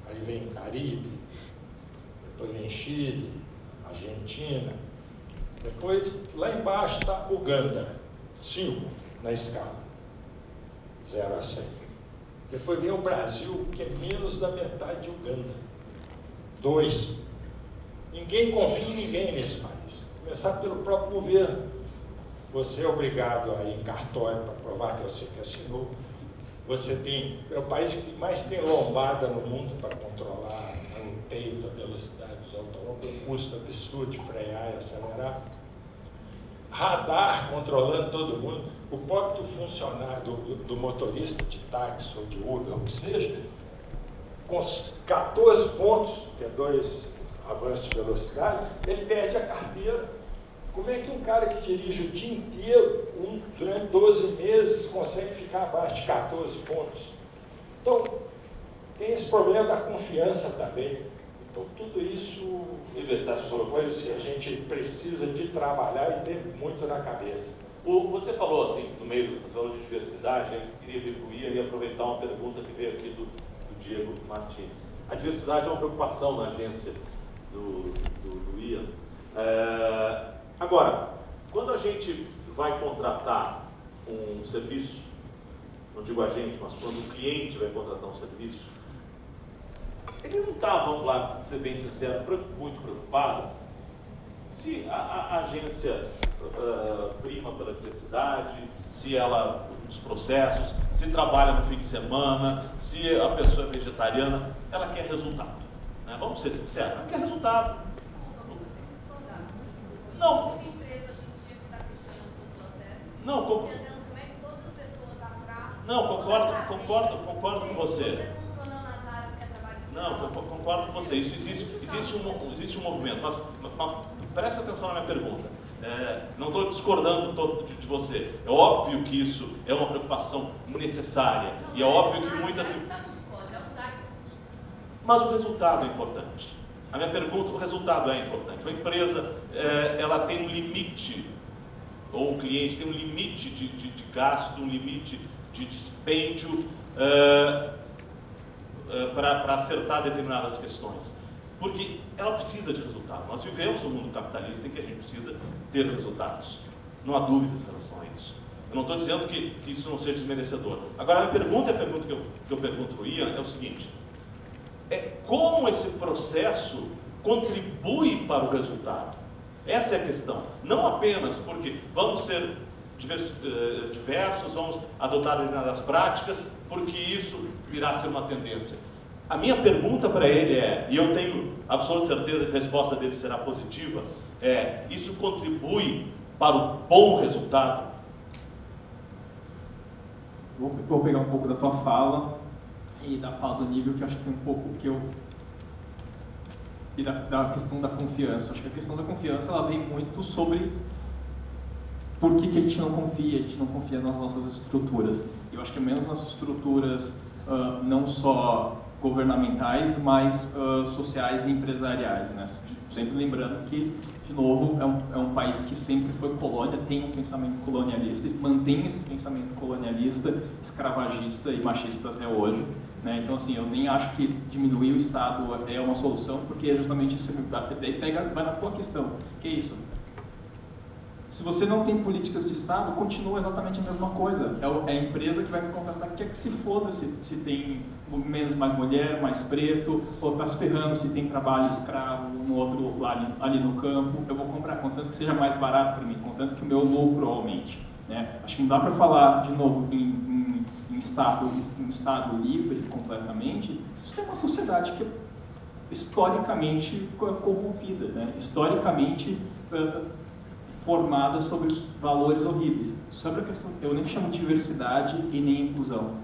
aí vem Caribe, depois vem Chile, Argentina, depois lá embaixo está Uganda, 5 na escala, 0 a 100. Depois vem o Brasil, que é menos da metade de Uganda, 2. Ninguém confia em ninguém nesse país, começar pelo próprio governo. Você é obrigado a ir em cartório para provar que você que assinou. Você é o país que mais tem lombada no mundo para controlar o peito, a velocidade dos automóveis, um custo absurdo de frear e acelerar. Radar controlando todo mundo. O próprio funcionário do motorista de táxi ou de Uber, ou o que seja, com 14 pontos, que é 2 avanços de velocidade, ele perde a carteira. Como é que um cara que dirige o dia inteiro, durante 12 meses, consegue ficar abaixo de 14 pontos? Então, tem esse problema da confiança também. Então, tudo isso são coisas que a gente precisa de trabalhar e ter muito na cabeça. Você falou assim, no meio, você falou de diversidade, eu queria vir para o Ian e aproveitar uma pergunta que veio aqui do Diego Martins. A diversidade é uma preocupação na agência do Ian. Agora, quando a gente vai contratar um serviço, não digo a gente, mas quando o cliente vai contratar um serviço, ele não está, vamos lá, ser bem sincero, muito preocupado se a agência prima pela diversidade, se ela, os processos, se trabalha no fim de semana, se a pessoa é vegetariana, ela quer resultado. Né? Vamos ser sinceros, ela quer resultado. Não. Não, não, concordo com você. Não, concordo com você. Existe um movimento, mas preste atenção na minha pergunta. Não estou discordando de você. É óbvio que isso é uma preocupação necessária. E é óbvio que muitas... Mas o resultado é importante. A minha pergunta, o resultado é importante. Uma empresa, ela tem um limite, ou o cliente tem um limite de gasto, um limite de dispêndio para acertar determinadas questões. Porque ela precisa de resultado. Nós vivemos num mundo capitalista em que a gente precisa ter resultados. Não há dúvidas em relação a isso. Eu não estou dizendo que isso não seja desmerecedor. Agora, a pergunta que eu pergunto ao Ian é o seguinte: como esse processo contribui para o resultado? Essa é a questão. Não apenas porque vamos ser diversos, vamos adotar determinadas práticas, porque isso virá a ser uma tendência. A minha pergunta para ele e eu tenho absoluta certeza que a resposta dele será positiva, isso contribui para o bom resultado? Vou pegar um pouco da tua fala e da fala do nível, que acho que tem um pouco que eu... E da questão da confiança. Acho que a questão da confiança, ela vem muito sobre por que a gente não confia nas nossas estruturas. Eu acho que menos nas estruturas não só governamentais, mas sociais e empresariais, né? Sempre lembrando que, de novo, é um país que sempre foi colônia, tem um pensamento colonialista e mantém esse pensamento colonialista, escravagista e machista até hoje, né? Então, assim, eu nem acho que diminuir o Estado é uma solução, porque é justamente isso que vai na tua questão, que é isso. Se você não tem políticas de Estado, continua exatamente a mesma coisa. É a empresa que vai me contratar que quer que se foda se tem mais mulher, mais preto, ou está se ferrando se tem trabalho escravo no outro ali no campo. Eu vou comprar, contanto que seja mais barato para mim, contanto que o meu lucro aumente. Né? Acho que não dá para falar, de novo, em Estado livre completamente. Isso é uma sociedade que é historicamente corrompida, né? Historicamente formada sobre valores horríveis. Sobre a questão, eu nem chamo de diversidade e nem inclusão.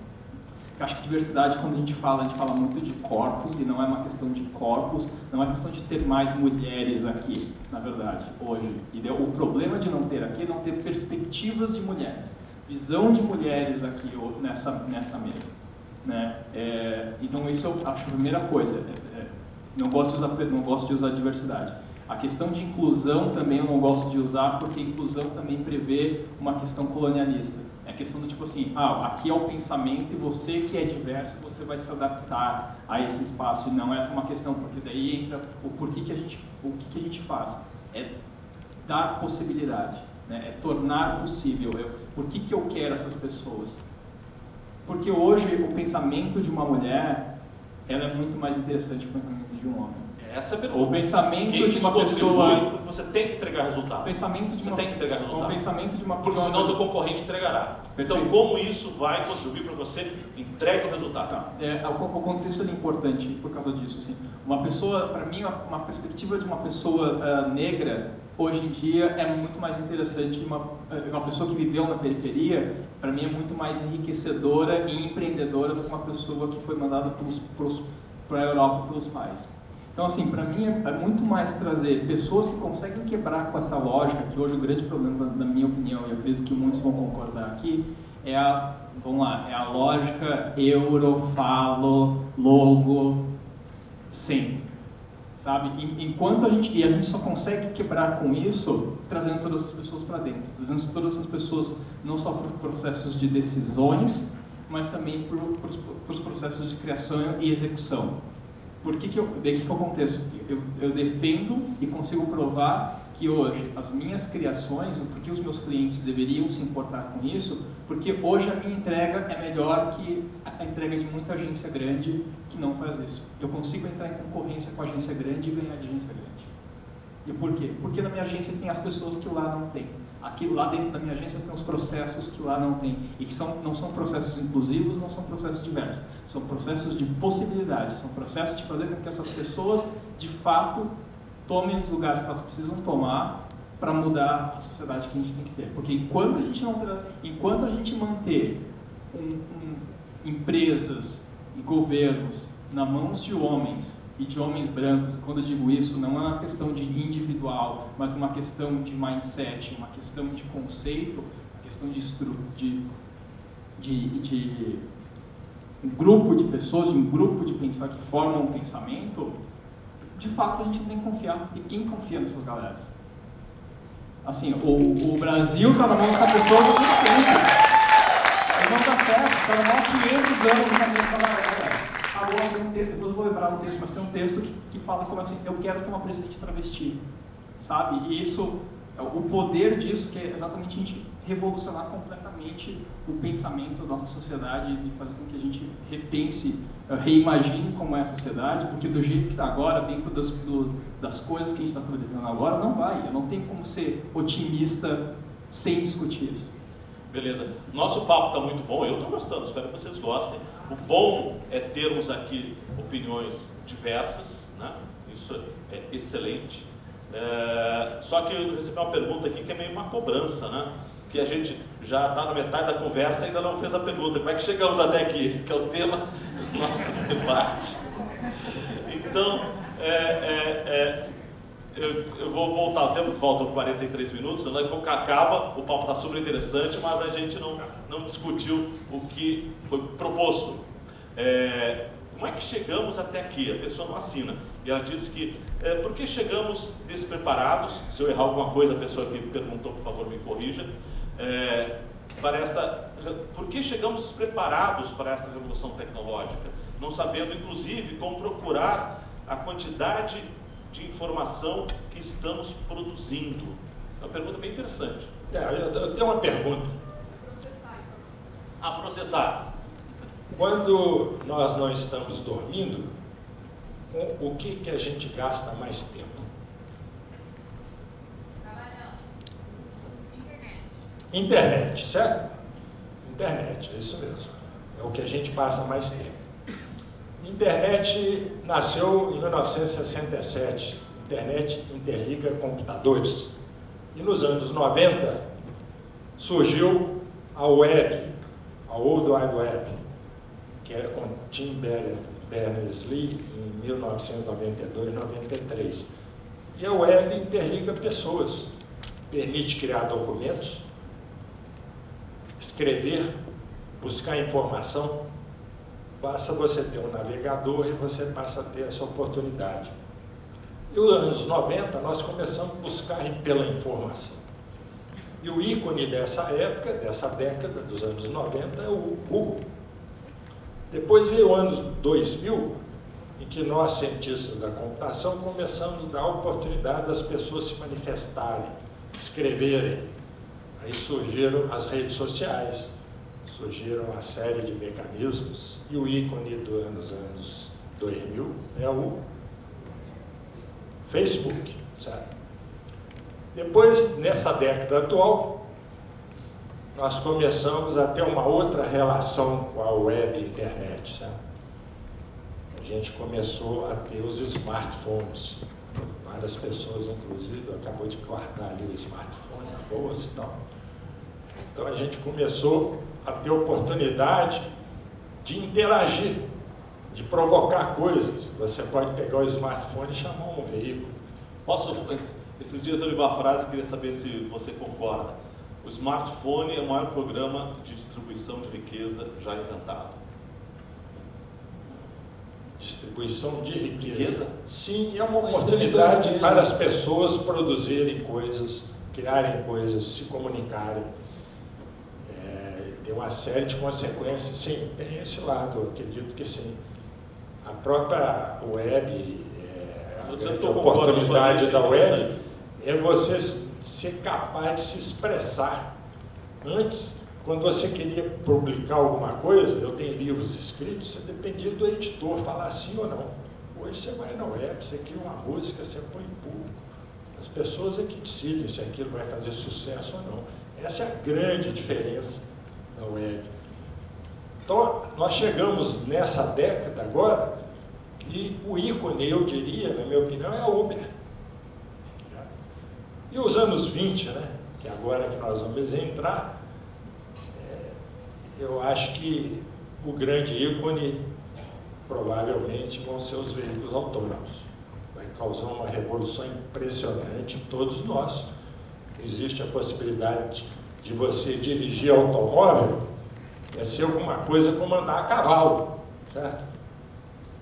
Eu acho que diversidade, quando a gente fala muito de corpos, e não é uma questão de corpos, não é questão de ter mais mulheres aqui, na verdade, hoje. E o problema de não ter aqui é não ter perspectivas de mulheres, visão de mulheres aqui nessa mesa. Né? Então isso eu acho a primeira coisa. Não gosto de usar diversidade. A questão de inclusão também eu não gosto de usar, porque inclusão também prevê uma questão colonialista. É a questão do tipo assim, aqui é o pensamento e você que é diverso, você vai se adaptar a esse espaço. E não, essa é uma questão, porque daí entra o que a gente faz. É dar possibilidade, né? É tornar possível. Por que eu quero essas pessoas? Porque hoje o pensamento de uma mulher, ela é muito mais interessante que o pensamento de um homem. Essa é a pergunta. O pensamento de uma pessoa... Você tem que entregar resultado. Tem que entregar resultado. O pensamento de uma pessoa... Porque senão o teu concorrente entregará. Perfeito. Então, como isso vai contribuir para você? Entregue o resultado. O contexto é importante por causa disso. Assim. Uma pessoa, para mim, uma perspectiva de uma pessoa negra, hoje em dia, é muito mais interessante. Uma pessoa que viveu na periferia, para mim, é muito mais enriquecedora e empreendedora do que uma pessoa que foi mandada para a Europa pelos pais. Então, assim, para mim é muito mais trazer pessoas que conseguem quebrar com essa lógica, que hoje o grande problema, na minha opinião, e eu acredito que muitos vão concordar aqui, é a lógica euro, falo, logo, sempre. sabe? Enquanto a gente só consegue quebrar com isso trazendo todas as pessoas para dentro, trazendo todas as pessoas não só para os processos de decisões, mas também para os processos de criação e execução. Daí que eu aconteço? Eu defendo e consigo provar que hoje as minhas criações, porque os meus clientes deveriam se importar com isso, porque hoje a minha entrega é melhor que a entrega de muita agência grande que não faz isso. Eu consigo entrar em concorrência com a agência grande e ganhar de agência grande. E por quê? Porque na minha agência tem as pessoas que lá não tem. Aqui lá dentro da minha agência tem os processos que lá não tem. E que não são processos inclusivos, não são processos diversos. São processos de possibilidade, são processos de fazer com que essas pessoas, de fato, tomem os lugares que elas precisam tomar para mudar a sociedade que a gente tem que ter. Porque enquanto a gente manter empresas e governos na mãos de homens e de homens brancos, quando eu digo isso, não é uma questão de individual, mas uma questão de mindset, uma questão de conceito, uma questão de um grupo de pessoas, de um grupo de pensar que formam um pensamento, de fato a gente tem que confiar. E quem confia nessas galeras? Assim, o Brasil está na mão dessa pessoa há muito tempo. Ele não está certo, está na mão há 500 anos na mesma galera. Agora tem um texto, depois eu vou lembrar um texto, mas tem um texto que fala sobre assim, eu quero ter uma presidente travesti, sabe? E isso, o poder disso, que é exatamente a gente revolucionar completamente o pensamento da nossa sociedade e fazer com que a gente repense, reimagine como é a sociedade, porque do jeito que está agora, dentro das coisas que a gente está estabelecendo agora, não vai. Eu não tenho como ser otimista sem discutir isso. Beleza. Nosso papo está muito bom, eu estou gostando, espero que vocês gostem. O bom é termos aqui opiniões diversas, né? Isso é excelente. Só que eu recebi uma pergunta aqui que é meio uma cobrança, né? Que a gente já está na metade da conversa e ainda não fez a pergunta. Como é que chegamos até aqui? Que é o tema do nosso debate. Então, eu vou voltar, o tempo faltam 43 minutos, daqui a pouco acaba, o papo está super interessante, mas a gente não discutiu o que foi proposto. Como é que chegamos até aqui? A pessoa não assina. E ela disse que, por que chegamos despreparados? Se eu errar alguma coisa, a pessoa que perguntou, por favor, me corrija. Por que chegamos despreparados para esta revolução tecnológica? Não sabendo, inclusive, como procurar a quantidade de informação que estamos produzindo. É uma pergunta bem interessante. Eu tenho uma pergunta. Processar. Quando nós não estamos dormindo, o que a gente gasta mais tempo? Internet, certo? Internet, é isso mesmo. É o que a gente passa mais tempo. Internet nasceu em 1967. Internet interliga computadores. E nos anos 90 surgiu a web, a World Wide Web, que é com Tim Berners-Lee em 1992-93. E a web interliga pessoas, permite criar documentos, escrever, buscar informação. Basta você ter um navegador e você passa a ter essa oportunidade. E nos anos 90 nós começamos a buscar pela informação. E o ícone dessa época, dessa década, dos anos 90, é o Google. Depois veio o ano 2000, em que nós, cientistas da computação, começamos a dar a oportunidade das pessoas se manifestarem, escreverem. Aí surgiram as redes sociais, surgiram uma série de mecanismos, e o ícone dos anos 2000 é o Facebook, certo? Depois, nessa década atual, nós começamos a ter uma outra relação com a web e a internet, certo? A gente começou a ter os smartphones. Várias pessoas, inclusive, acabou de guardar ali o smartphone na bolsa e tal. Então a gente começou a ter oportunidade de interagir, de provocar coisas. Você pode pegar o smartphone e chamar um veículo. Esses dias eu li uma frase e queria saber se você concorda. O smartphone é o maior programa de distribuição de riqueza já inventado. distribuição de riqueza. Riqueza? Sim, é uma oportunidade para as pessoas produzirem coisas, criarem coisas, se comunicarem. Tem uma série de consequências. Sim, tem esse lado, eu acredito que sim. A própria web, a grande oportunidade da web é você ser capaz de se expressar. Antes, quando você queria publicar alguma coisa, eu tenho livros escritos, você dependia do editor falar sim ou não. Hoje você vai na web, você cria uma música, você põe em público. As pessoas é que decidem se aquilo vai fazer sucesso ou não. Essa é a grande diferença da web. Então, nós chegamos nessa década agora e o ícone, eu diria, na minha opinião, é a Uber. E os anos 20, né, que é agora que nós vamos entrar, eu acho que o grande ícone provavelmente vão ser os veículos autônomos. Vai causar uma revolução impressionante em todos nós. Existe a possibilidade de você dirigir automóvel, ser alguma coisa como andar a cavalo, certo?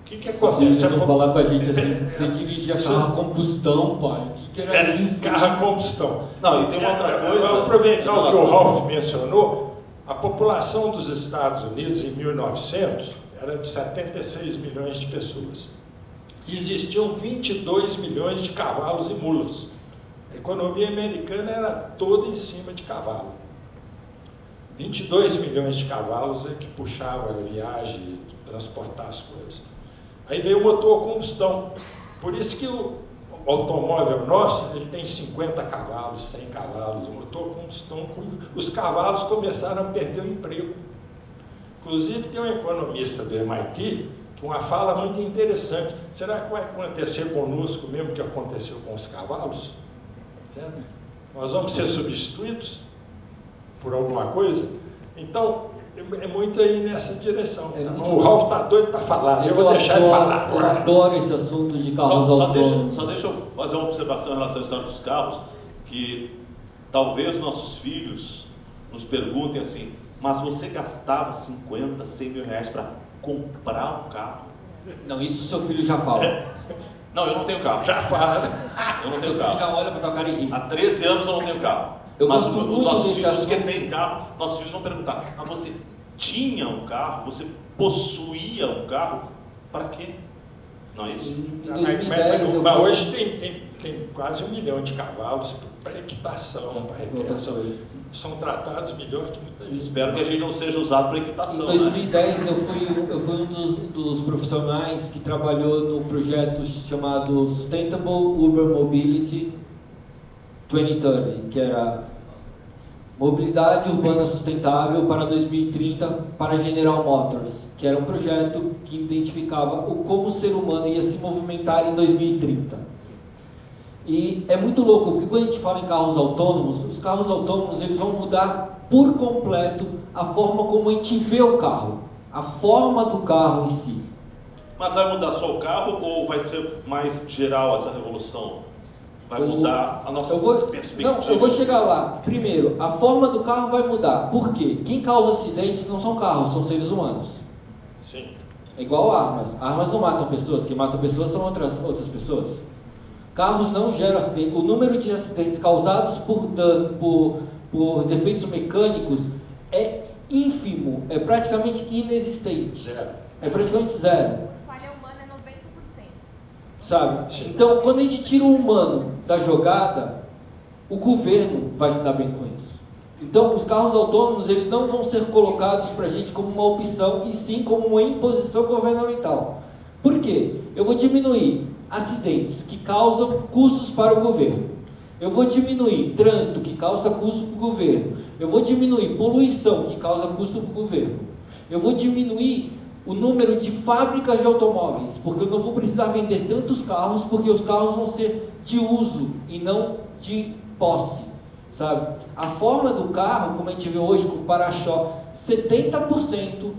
O que acontece? Você não falar com a gente assim, você dirigia carro a combustão, pai. O que era isso? Carro a combustão. Não, e tem uma outra coisa. Vou aproveitar o que o Ralph mencionou. A população dos Estados Unidos em 1900 era de 76 milhões de pessoas. E existiam 22 milhões de cavalos e mulas. A economia americana era toda em cima de cavalo. 22 milhões de cavalos é que puxava a viagem, transportar as coisas. Aí veio o motor a combustão. Por isso que o automóvel nosso, ele tem 50 cavalos, 100 cavalos. O motor a combustão, os cavalos começaram a perder o emprego. Inclusive, tem um economista do MIT com uma fala muito interessante. Será que vai acontecer conosco mesmo que aconteceu com os cavalos? Certo? Nós vamos ser substituídos por alguma coisa? Então, é muito aí nessa direção. O Ralph está doido para falar, eu vou deixar ele falar. Eu adoro esse assunto de carros autônomos. Só deixa eu fazer uma observação em relação à história dos carros, que talvez nossos filhos nos perguntem assim, mas você gastava 50, 100 mil reais para comprar um carro? Não, isso seu filho já fala. Não, eu não tenho carro. Já fala. Eu não Seu tenho filho carro. já olha para tua cara e ri. Há 13 anos eu não tenho carro. Eu Mas gosto os muito nossos desse filhos assunto. que têm carro, nossos filhos vão perguntar, mas você tinha um carro? Você possuía um carro? Para quê? Não é isso? Em 2010 Mas hoje tem quase 1 milhão de cavalos para equitação, para recreação. São tratados milhões de muita gente. Espero que a gente não seja usado para Em equitação. 2010 eu fui um dos profissionais que trabalhou no projeto chamado Sustainable Urban Mobility 2030, que era Mobilidade Urbana Sustentável para 2030 para General Motors, que era um projeto que identificava como o ser humano ia se movimentar em 2030. E é muito louco, porque quando a gente fala em carros autônomos, os carros autônomos eles vão mudar por completo a forma como a gente vê o carro, a forma do carro em si. Mas vai mudar só o carro ou vai ser mais geral essa revolução? Vai mudar a nossa perspectiva? Não, eu vou chegar lá. Primeiro, a forma do carro vai mudar. Por quê? Quem causa acidentes não são carros, são seres humanos. Sim. É igual armas. Armas não matam pessoas, quem mata pessoas são outras pessoas. Carros não geram acidentes. O número de acidentes causados por defeitos mecânicos é ínfimo, é praticamente inexistente. Zero. É praticamente zero. A falha humana é 90%. Sabe? Sim. Então, quando a gente tira o humano da jogada, o governo vai se dar bem com isso. Então, os carros autônomos, eles não vão ser colocados para a gente como uma opção, e sim como uma imposição governamental. Por quê? Eu vou diminuir acidentes que causam custos para o governo. Eu vou diminuir trânsito que causa custo para o governo. Eu vou diminuir poluição que causa custo para o governo. Eu vou diminuir o número de fábricas de automóveis, porque eu não vou precisar vender tantos carros, porque os carros vão ser de uso e não de posse, sabe? A forma do carro, como a gente vê hoje com o para-choque, 70%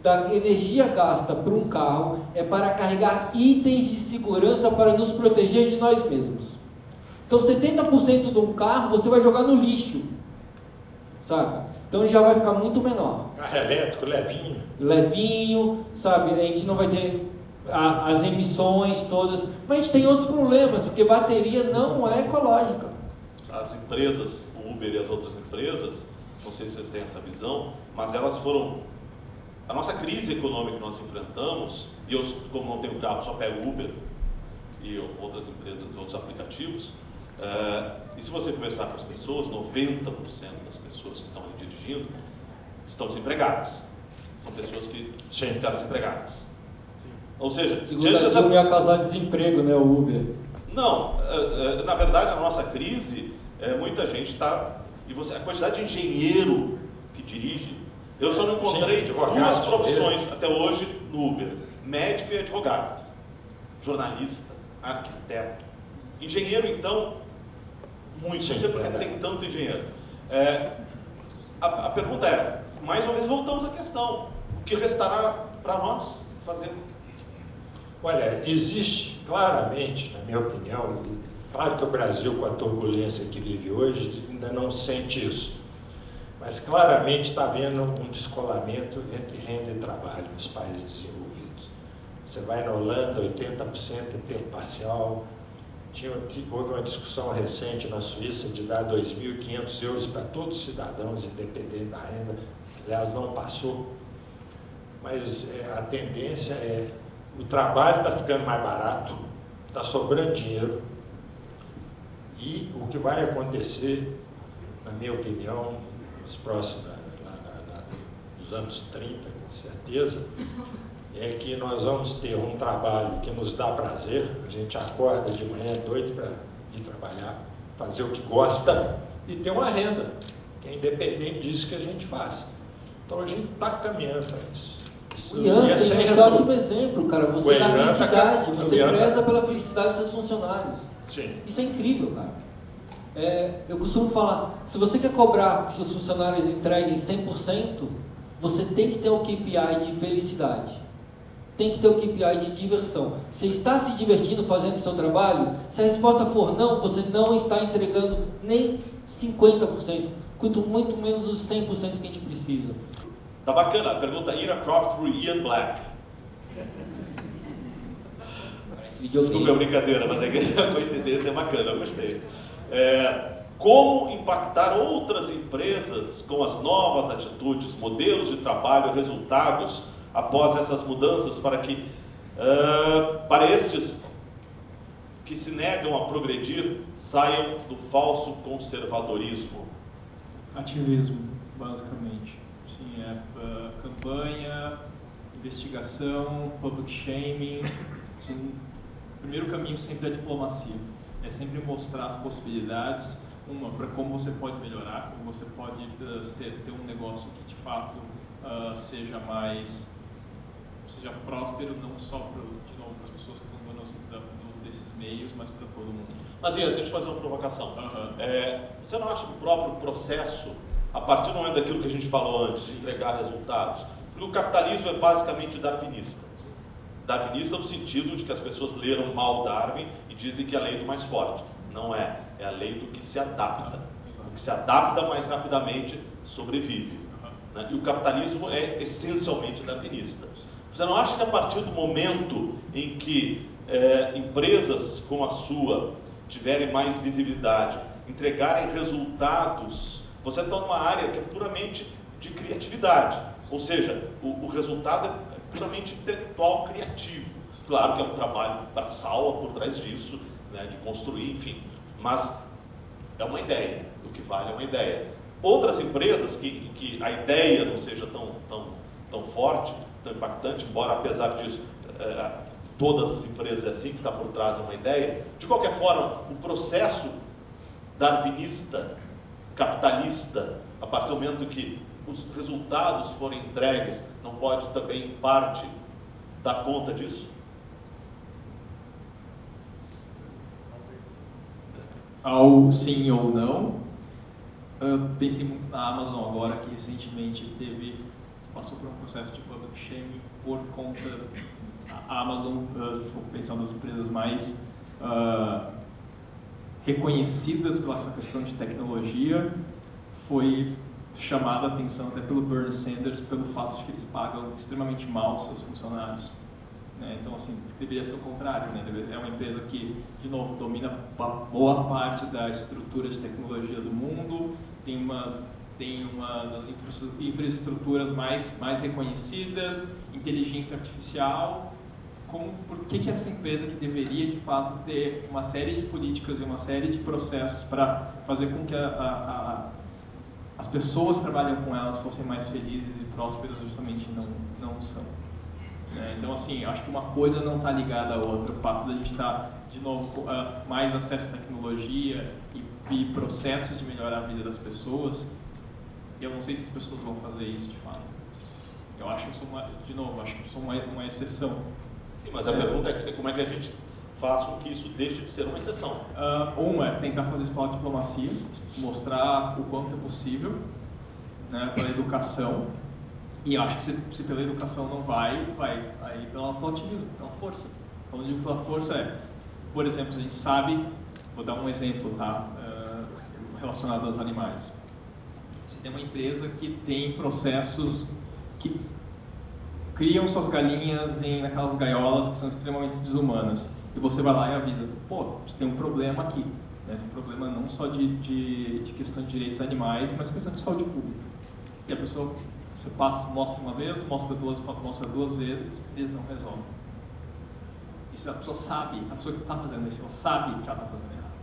da energia gasta para um carro é para carregar itens de segurança para nos proteger de nós mesmos. Então 70% de um carro você vai jogar no lixo, sabe? Então ele já vai ficar muito menor. Carro elétrico, levinho. Levinho, sabe? A gente não vai ter as emissões todas, mas a gente tem outros problemas, porque bateria não é ecológica. As empresas, o Uber e as outras empresas, não sei se vocês têm essa visão, mas elas foram... A nossa crise econômica que nós enfrentamos, e eu, como não tenho carro, só pego Uber e outras empresas, outros aplicativos, e se você conversar com as pessoas, 90% das pessoas que estão aí dirigindo estão desempregadas. São pessoas que ficaram desempregadas. Ou seja, segundo a Dilma ia causar desemprego, né, o Uber? Não, na verdade a nossa crise, muita gente está... a quantidade de engenheiro que dirige, eu só não encontrei duas profissões até hoje no Uber: médico e advogado, jornalista, arquiteto. Engenheiro, então, muito. Não sei porque tem tanto engenheiro. A pergunta é, mais uma vez voltamos à questão: o que restará para nós fazer? Olha, existe claramente, na minha opinião, claro que o Brasil, com a turbulência que vive hoje, ainda não sente isso, mas claramente está havendo um descolamento entre renda e trabalho nos países desenvolvidos. Você vai na Holanda, 80% é tempo parcial. Houve uma discussão recente na Suíça de dar 2.500 euros para todos os cidadãos, independente da renda. Aliás, não passou, mas a tendência é o trabalho está ficando mais barato, está sobrando dinheiro, e o que vai acontecer, na minha opinião, nos próximos, nos anos 30, com certeza, é que nós vamos ter um trabalho que nos dá prazer. A gente acorda de manhã doido para ir trabalhar, fazer o que gosta e ter uma renda, que é independente disso que a gente faz. Então a gente está caminhando para isso. O Ian tem um ótimo exemplo, cara. Você dá felicidade, você preza pela felicidade dos seus funcionários. Sim. Isso é incrível, cara. Eu costumo falar, se você quer cobrar que seus funcionários entreguem 100%, você tem que ter um KPI de felicidade. Tem que ter um KPI de diversão. Você está se divertindo fazendo o seu trabalho? Se a resposta for não, você não está entregando nem 50%, quanto muito menos os 100% que a gente precisa. Tá bacana, a pergunta Ira Croft por Ian Black. Desculpa a brincadeira, mas a coincidência é bacana, eu gostei. Como impactar outras empresas com as novas atitudes, modelos de trabalho, resultados após essas mudanças, para que para estes que se negam a progredir saiam do falso conservadorismo? Ativismo, basicamente. Sim, campanha, investigação, public shaming. Sim, o primeiro caminho sempre é a diplomacia. É sempre mostrar as possibilidades, para como você pode melhorar, como você pode ter um negócio que de fato seja próspero, não só para as pessoas que estão donos desses meios, mas para todo mundo. Mas Ian, deixa eu fazer uma provocação. Você não acha que o próprio processo, a partir do momento daquilo que a gente falou antes, de entregar resultados, porque o capitalismo é basicamente darwinista. Darwinista no sentido de que as pessoas leram mal Darwin e dizem que é a lei do mais forte. Não é, é a lei do que se adapta. O que se adapta mais rapidamente sobrevive. Né? E o capitalismo é essencialmente darwinista. Você não acha que a partir do momento em que empresas como a sua tiverem mais visibilidade, entregarem resultados, você está numa área que é puramente de criatividade, ou seja, o resultado é puramente intelectual, criativo. Claro que é um trabalho braçal por trás disso, né, de construir, enfim, mas é uma ideia, o que vale é uma ideia. Outras empresas que a ideia não seja tão forte, tão impactante, embora apesar disso, todas as empresas é assim, que está por trás de uma ideia, de qualquer forma, o processo darwinista, capitalista, a partir do momento que os resultados forem entregues, não pode também, em parte, dar conta disso? Ao sim ou não, eu pensei muito na Amazon agora, que recentemente passou por um processo de public shaming por conta a Amazon, pensando nas empresas mais reconhecidas pela sua questão de tecnologia, foi chamada a atenção até pelo Bernie Sanders pelo fato de que eles pagam extremamente mal seus funcionários. né? Então, assim, deveria ser o contrário, né? É uma empresa que, de novo, domina boa parte da estrutura de tecnologia do mundo, tem uma das infraestruturas mais reconhecidas, inteligência artificial. Por que essa empresa que deveria, de fato, ter uma série de políticas e uma série de processos para fazer com que as pessoas que trabalham com elas fossem mais felizes e prósperas, justamente não são? Então, assim, acho que uma coisa não está ligada à outra. O fato de a gente estar, de novo, mais acesso à tecnologia e processos de melhorar a vida das pessoas, eu não sei se as pessoas vão fazer isso, de fato. Eu acho que eu sou uma exceção. Sim, mas a pergunta é como é que a gente faz com que isso deixe de ser uma exceção? Uma é tentar fazer isso pela diplomacia, mostrar o quanto é possível, né, pela educação. E eu acho que se pela educação não vai aí pelo ativismo, pela força. Quando eu digo pela força por exemplo, a gente sabe, vou dar um exemplo, tá, relacionado aos animais. Você tem uma empresa que tem processos que criam suas galinhas naquelas gaiolas que são extremamente desumanas. E você vai lá e avisa, você tem um problema aqui. Né? Um problema não só de questão de direitos animais, mas questão de saúde pública. E a pessoa, você mostra uma vez, mostra duas vezes, eles não resolvem. Isso a pessoa que está fazendo isso, ela sabe que ela está fazendo errado.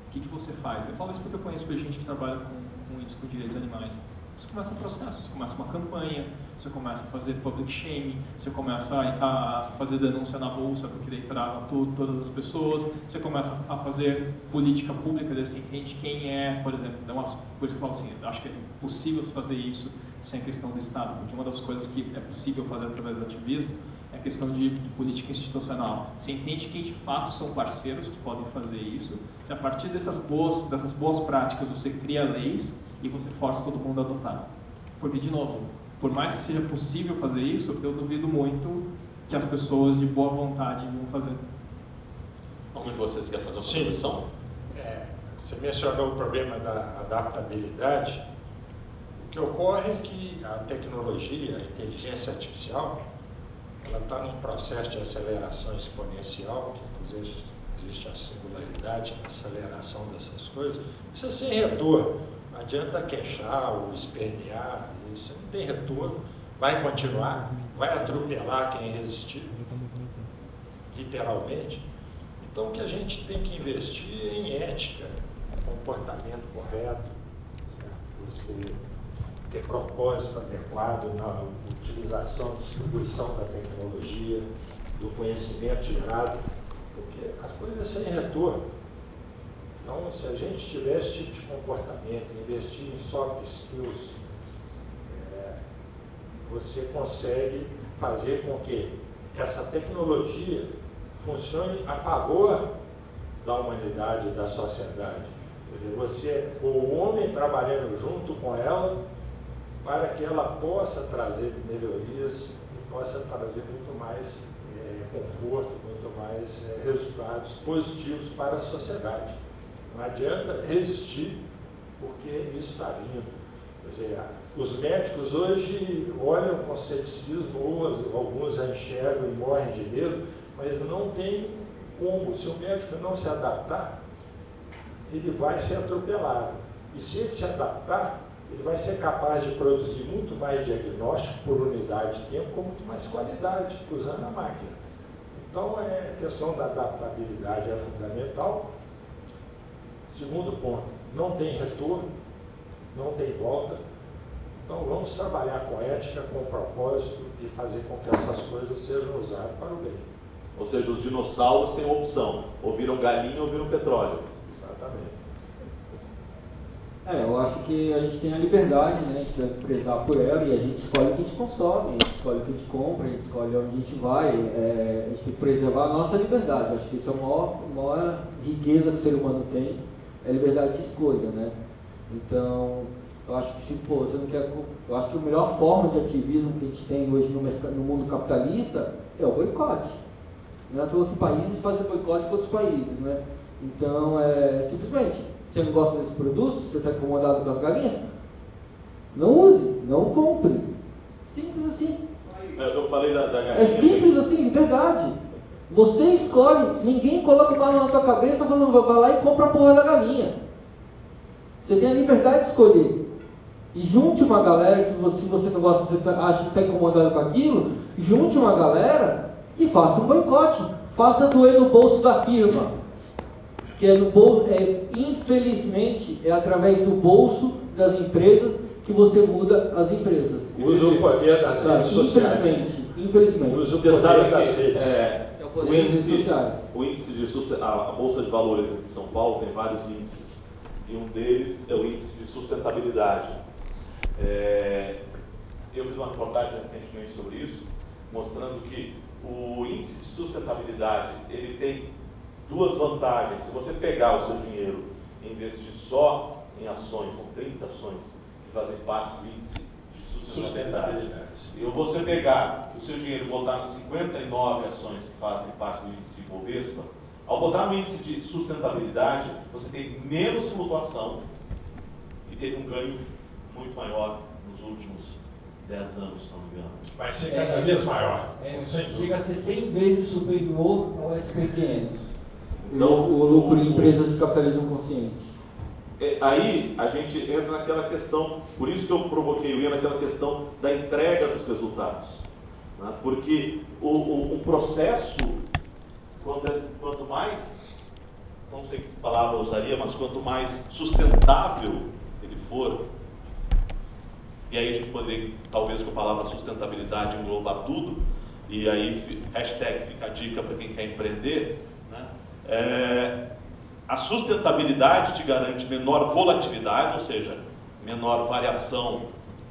O que você faz? Eu falo isso porque eu conheço gente que trabalha com isso, com direitos animais. Você começa um processo, você começa uma campanha, você começa a fazer public shaming, você começa a fazer denúncia na bolsa, porque daí trava todas as pessoas, você começa a fazer política pública, daí você entende quem é, por exemplo, é uma coisa que eu falo assim, acho que é possível fazer isso sem a questão do Estado, porque uma das coisas que é possível fazer através do ativismo é a questão de política institucional. Você entende quem de fato são parceiros que podem fazer isso, se a partir dessas boas práticas você cria leis e você força todo mundo a adotar. Porque, de novo, por mais que seja possível fazer isso, eu duvido muito que as pessoas de boa vontade vão fazer. Algum de vocês quer fazer uma contribuição? Você mencionou o problema da adaptabilidade. O que ocorre é que a tecnologia, a inteligência artificial, ela está num processo de aceleração exponencial, que inclusive existe a singularidade na aceleração dessas coisas. Isso é sem retorno. Não adianta queixar ou espernear, isso não tem retorno, vai continuar, vai atropelar quem resistir, literalmente. Então, o que a gente tem que investir é em ética, comportamento correto, você ter propósito adequado na utilização e distribuição da tecnologia, do conhecimento gerado, porque as coisas sem retorno. Então, se a gente tiver esse tipo de comportamento, investir em soft skills, você consegue fazer com que essa tecnologia funcione a favor da humanidade e da sociedade. Quer dizer, o homem trabalhando junto com ela para que ela possa trazer melhorias e possa trazer muito mais conforto, muito mais resultados positivos para a sociedade. Não adianta resistir, porque isso está vindo. Quer dizer, os médicos hoje olham com ceticismo, ou alguns a enxergam e morrem de medo, mas não tem como. Se o médico não se adaptar, ele vai ser atropelado. E se ele se adaptar, ele vai ser capaz de produzir muito mais diagnóstico por unidade de tempo, com muito mais qualidade, usando a máquina. Então, a questão da adaptabilidade é fundamental. Segundo ponto, não tem retorno, não tem volta. Então, vamos trabalhar com ética, com propósito e fazer com que essas coisas sejam usadas para o bem. Ou seja, os dinossauros têm uma opção, ou viram galinha ou viram petróleo. Exatamente. Eu acho que a gente tem a liberdade, né? A gente deve prezar por ela e a gente escolhe o que a gente consome, a gente escolhe o que a gente compra, a gente escolhe onde a gente vai, a gente tem que preservar a nossa liberdade. Acho que isso é a maior riqueza que o ser humano tem, é a liberdade de escolha, né? Então, eu acho que você não quer. Eu acho que a melhor forma de ativismo que a gente tem hoje no mundo capitalista é o boicote. Não é à toa que países fazem boicote com outros países, né? Então, simplesmente, você não gosta desse produto, você está incomodado com as galinhas, não use, não compre. Simples assim. Eu falei da galinha. É simples assim, verdade. Você escolhe, ninguém coloca o barro na tua cabeça falando, vai lá e compra a porra da galinha. Você tem a liberdade de escolher. E junte uma galera que se você não gosta, você acha que está incomodado com aquilo, junte uma galera e faça um boicote. Faça doer no bolso da firma. Que é no bolso, infelizmente, é através do bolso das empresas que você muda as empresas. Usa o poder das redes sociais. Infelizmente. Usa o Você sabe poder das que redes. O índice de a Bolsa de Valores de São Paulo tem vários índices. E um deles é o índice de sustentabilidade. Eu fiz uma reportagem recentemente sobre isso, mostrando que o índice de sustentabilidade ele tem duas vantagens. Se você pegar o seu dinheiro e investir só em ações, são 30 ações que fazem parte do índice de sustentabilidade. E você pegar o seu dinheiro e botar nas 59 ações que fazem parte do índice de Bovespa, ao botar no índice de sustentabilidade, você tem menos flutuação e teve um ganho muito maior nos últimos 10 anos, se não me engano. Vai ser cada vez maior. Chega a ser 100 vezes superior ao SP500. Então, o lucro em empresas de capitalismo consciente. Aí a gente entra naquela questão, por isso que eu provoquei o Ian naquela questão da entrega dos resultados. Né? Porque o processo, quanto mais, não sei que palavra eu usaria, mas quanto mais sustentável ele for, e aí a gente poderia, talvez com a palavra sustentabilidade, englobar tudo, e aí hashtag fica a dica para quem quer empreender, né? A sustentabilidade te garante menor volatilidade, ou seja, menor variação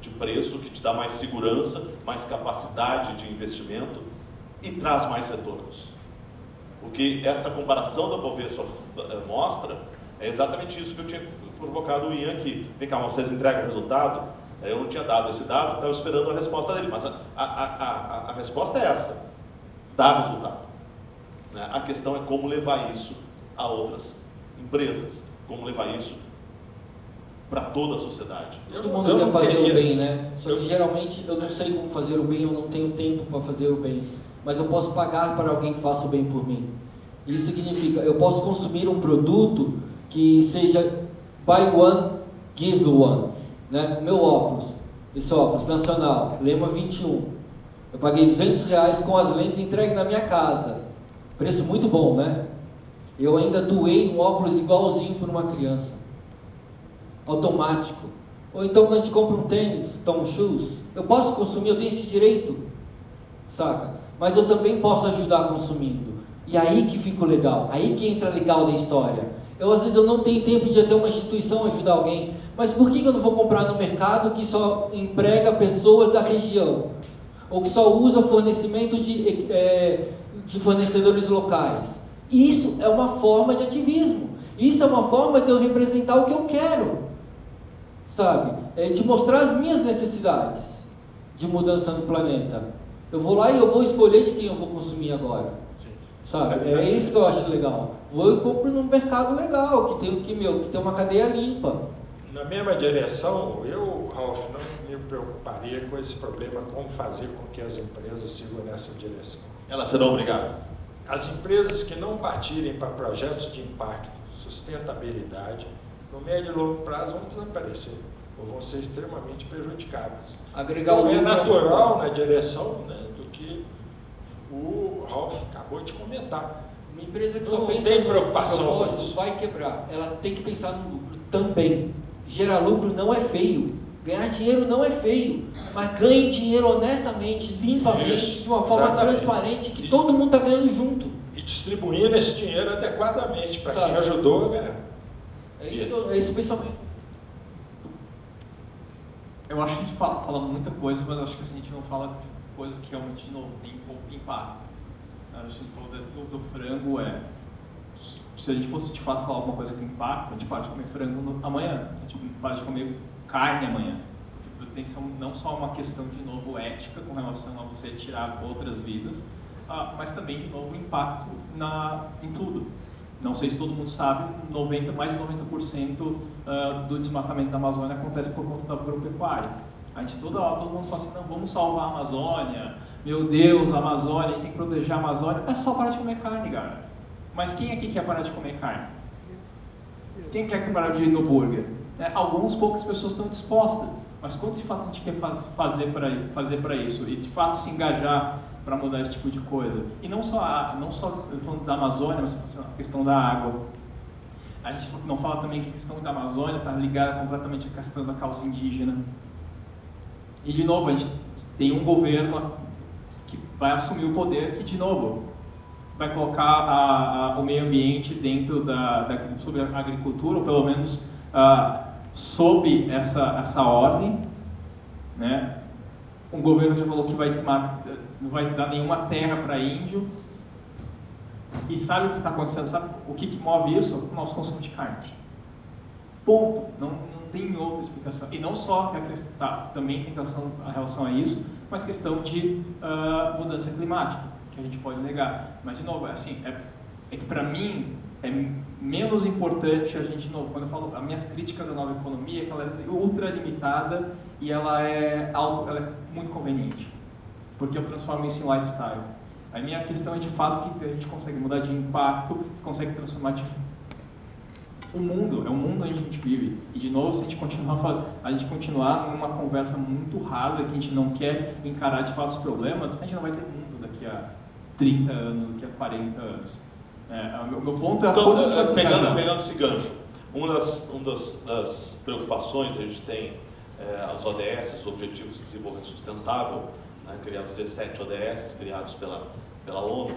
de preço, que te dá mais segurança, mais capacidade de investimento e traz mais retornos. O que essa comparação da Bovespa mostra é exatamente isso que eu tinha provocado o Ian aqui. Vem cá, vocês entregam o resultado? Eu não tinha dado esse dado, estava esperando a resposta dele, mas a resposta é essa, dá resultado. Né? A questão é como levar isso a outras empresas, como levar isso para toda a sociedade. Todo mundo quer fazer o bem, né? Só que geralmente eu não sei como fazer o bem, eu não tenho tempo para fazer o bem, mas eu posso pagar para alguém que faça o bem por mim. Isso significa, eu posso consumir um produto que seja buy one, give one, né? O meu óculos, esse óculos nacional, Lema 21, eu paguei R$200 com as lentes entregue na minha casa, preço muito bom, né? Eu ainda doei um óculos igualzinho para uma criança, automático. Ou então quando a gente compra um tênis, Tom Shoes, eu posso consumir, eu tenho esse direito, saca? Mas eu também posso ajudar consumindo. E aí que fica o legal, aí que entra legal da história. Às vezes eu não tenho tempo de até uma instituição ajudar alguém, mas por que eu não vou comprar no mercado que só emprega pessoas da região? Ou que só usa fornecimento de fornecedores locais? Isso é uma forma de ativismo. Isso é uma forma de eu representar o que eu quero, sabe? De mostrar as minhas necessidades de mudança no planeta. Eu vou lá e eu vou escolher de quem eu vou consumir agora, sabe? É isso que eu acho legal. Vou e compro num mercado legal, que tem uma cadeia limpa. Na mesma direção, eu, Ralf, não me preocuparia com esse problema, como fazer com que as empresas sigam nessa direção. Elas serão obrigadas. As empresas que não partirem para projetos de impacto, sustentabilidade, no médio e longo prazo vão desaparecer, ou vão ser extremamente prejudicadas. Então, é natural na direção, né, do que o Ralf acabou de comentar. Uma empresa que só Não pensa tem no preocupação propósito com isso. vai quebrar. Ela tem que pensar no lucro também. Gerar lucro não é feio. Ganhar dinheiro não é feio. Mas ganhe dinheiro honestamente, limpamente, Isso, de uma forma exatamente. transparente, que todo mundo está ganhando junto. E distribuindo esse dinheiro adequadamente para Sabe? quem ajudou, né? É isso o pensamento. Eu acho que a gente fala muita coisa, mas acho que assim, a gente não fala de coisas que realmente tem pouco impacto. A gente falou do frango, se a gente fosse de fato falar alguma coisa que tem impacto, a gente pode comer frango amanhã, a gente pode comer carne amanhã. Porque tem não só uma questão de novo ética com relação a você tirar outras vidas, mas também de novo impacto em tudo. Não sei se todo mundo sabe, mais de 90% do desmatamento da Amazônia acontece por conta da agropecuária. A gente todo mundo fala assim, não, vamos salvar a Amazônia, meu Deus, a Amazônia, a gente tem que proteger a Amazônia. É só parar de comer carne, cara. Mas quem aqui quer parar de comer carne? Quem quer parar de ir no burger? Poucas pessoas estão dispostas. Mas quanto de fato a gente quer fazer para isso? E de fato se engajar para mudar esse tipo de coisa? E não só falando da Amazônia, mas a questão da água. A gente não fala também que a questão da Amazônia está ligada completamente à questão da causa indígena. E de novo, a gente tem um governo que vai assumir o poder que, de novo, vai colocar o meio ambiente dentro sobre a agricultura, ou pelo menos sob essa ordem, né? Um governo já falou que não vai dar nenhuma terra para índio. E sabe o que está acontecendo? Sabe o que move isso? O nosso consumo de carne. Ponto. Não tem outra explicação. E não só também tem relação a isso, mas questão de mudança climática, que a gente pode negar. Mas, de novo, é que para mim é menos importante a gente, de novo, quando eu falo as minhas críticas à nova economia, que ela é ultra limitada e ela é muito conveniente, porque eu transformo isso em lifestyle. A minha questão é de fato que a gente consegue mudar de impacto, consegue transformar o mundo, é o mundo onde a gente vive. E de novo, se a gente continuar numa conversa muito rasa, que a gente não quer encarar de fato os problemas, a gente não vai ter mundo daqui a 30 anos, daqui a 40 anos. Meu ponto é... Então, pegando esse gancho, uma das preocupações que a gente tem, as ODS, os Objetivos de Desenvolvimento Sustentável, né, criados 17 ODS, criados pela ONU,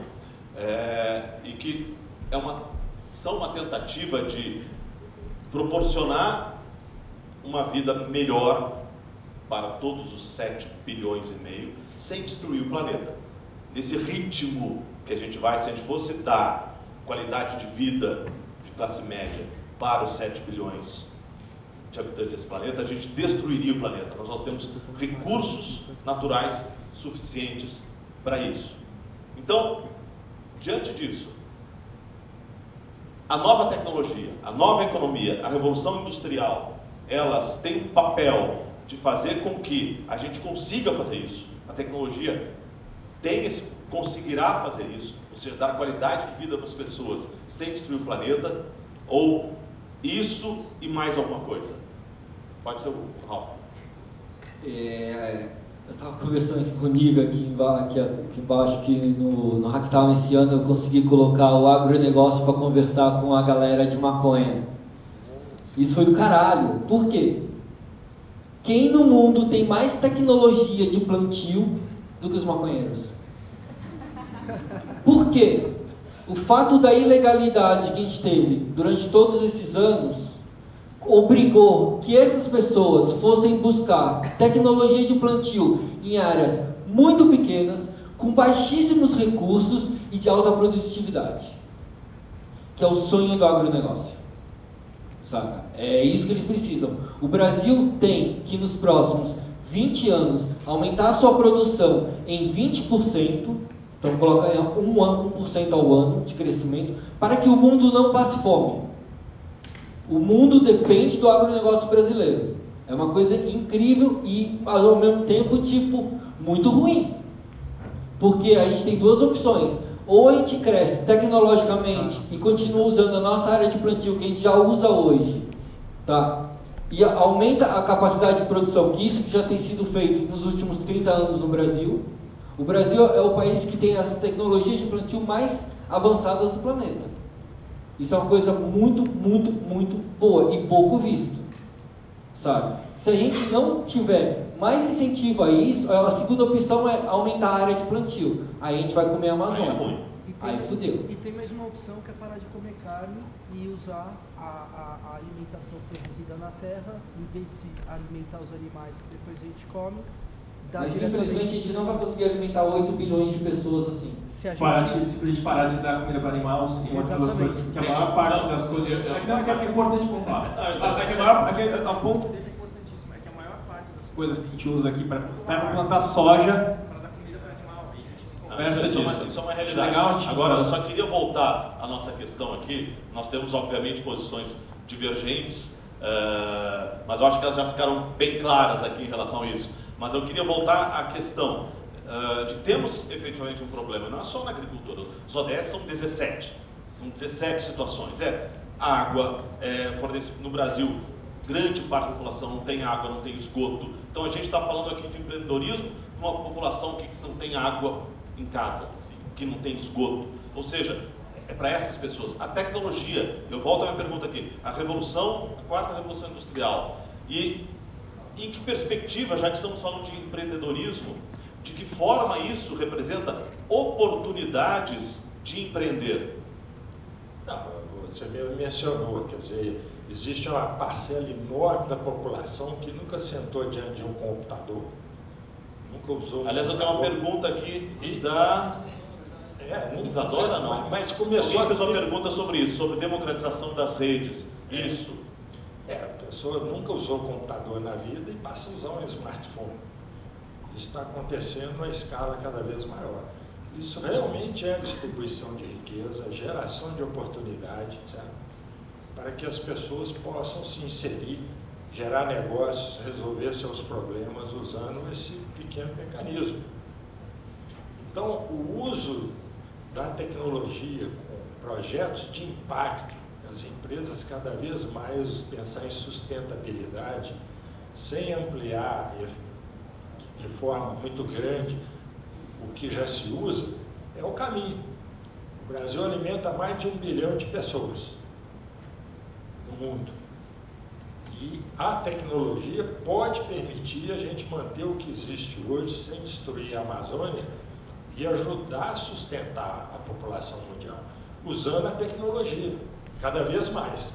e que são uma tentativa de proporcionar uma vida melhor para todos os 7 bilhões e meio, sem destruir o planeta. Nesse ritmo que a gente vai, se a gente fosse dar qualidade de vida de classe média para os 7 bilhões de habitantes desse planeta, a gente destruiria o planeta. Nós não temos recursos naturais suficientes para isso. Então, diante disso, a nova tecnologia, a nova economia, a revolução industrial, elas têm um papel de fazer com que a gente consiga fazer isso. A tecnologia conseguirá fazer isso, ou seja, dar qualidade de vida para as pessoas sem destruir o planeta, ou isso e mais alguma coisa. Pode ser o Ralf. Eu estava conversando aqui com o Niga aqui embaixo, que no Hacktown esse ano eu consegui colocar o agronegócio para conversar com a galera de maconha. Isso foi do caralho. Por quê? Quem no mundo tem mais tecnologia de plantio do que os maconheiros? Por quê? O fato da ilegalidade que a gente teve durante todos esses anos obrigou que essas pessoas fossem buscar tecnologia de plantio em áreas muito pequenas, com baixíssimos recursos e de alta produtividade, que é o sonho do agronegócio, saca? É isso que eles precisam. O Brasil tem que nos próximos 20 anos aumentar a sua produção em 20%, então colocar 1% ao ano de crescimento, para que o mundo não passe fome. O mundo depende do agronegócio brasileiro. É uma coisa incrível e, ao mesmo tempo, muito ruim. Porque a gente tem duas opções. Ou a gente cresce tecnologicamente e continua usando a nossa área de plantio que a gente já usa hoje, tá? E aumenta a capacidade de produção, que isso já tem sido feito nos últimos 30 anos no Brasil. O Brasil é o país que tem as tecnologias de plantio mais avançadas do planeta. Isso é uma coisa muito, muito, muito boa e pouco visto, sabe? Se a gente não tiver mais incentivo a isso, a segunda opção é aumentar a área de plantio. Aí a gente vai comer a Amazônia. Aí fudeu. E tem mais uma opção que é parar de comer carne e usar a alimentação produzida na terra, em vez de alimentar os animais que depois a gente come. Mas infelizmente a gente não vai conseguir alimentar 8 bilhões de pessoas assim. Se a gente parar de dar comida para animais e uma das coisas, porque a maior parte das coisas. É importante pontuar. A ponto dele é importantíssimo, é que a maior parte das coisas que a gente usa aqui para plantar soja, para dar comida para animal, isso é uma realidade. Legal, agora, eu só queria voltar à nossa questão aqui. Nós temos, obviamente, posições divergentes, mas eu acho que elas já ficaram bem claras aqui em relação a isso. Mas eu queria voltar à questão. de termos efetivamente um problema. Não é só na agricultura, os ODS são 17 situações. Água, no Brasil, grande parte da população não tem água, não tem esgoto. Então a gente está falando aqui de empreendedorismo numa população que não tem água em casa, que não tem esgoto. Ou seja, é para essas pessoas. A tecnologia, eu volto à minha pergunta aqui, a quarta revolução industrial. E em que perspectiva, já que estamos falando de empreendedorismo, de que forma isso representa oportunidades de empreender? Não, você mesmo mencionou, quer dizer, existe uma parcela enorme da população que nunca sentou diante de um computador, nunca usou. Aliás, eu tenho uma pergunta aqui da Isadora, não? Mas começou. Alguém fez uma pergunta sobre isso, sobre democratização das redes. Isso. A pessoa nunca usou computador na vida e passa a usar um smartphone. Isso está acontecendo a escala cada vez maior. Isso realmente é distribuição de riqueza, geração de oportunidade, certo? Para que as pessoas possam se inserir, gerar negócios, resolver seus problemas usando esse pequeno mecanismo. Então, o uso da tecnologia com projetos de impacto, as empresas cada vez mais pensar em sustentabilidade, sem ampliar de forma muito grande o que já se usa, é o caminho. O Brasil alimenta mais de 1 bilhão de pessoas no mundo. E a tecnologia pode permitir a gente manter o que existe hoje sem destruir a Amazônia e ajudar a sustentar a população mundial, usando a tecnologia, cada vez mais.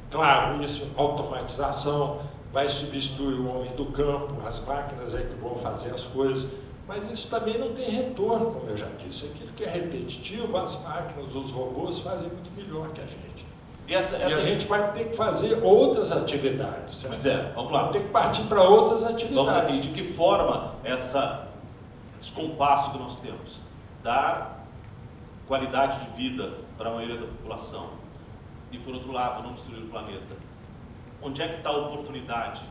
Claro, isso, automatização, vai substituir o homem do campo, as máquinas é que vão fazer as coisas, mas isso também não tem retorno, como eu já disse. Aquilo que é repetitivo, as máquinas, os robôs fazem muito melhor que a gente. E a gente vai ter que fazer outras atividades. Certo? Mas vamos lá. Vai ter que partir para outras atividades. Vamos aqui, de que forma esse descompasso que nós temos? Dar qualidade de vida para a maioria da população e, por outro lado, não destruir o planeta. Onde é que está a oportunidade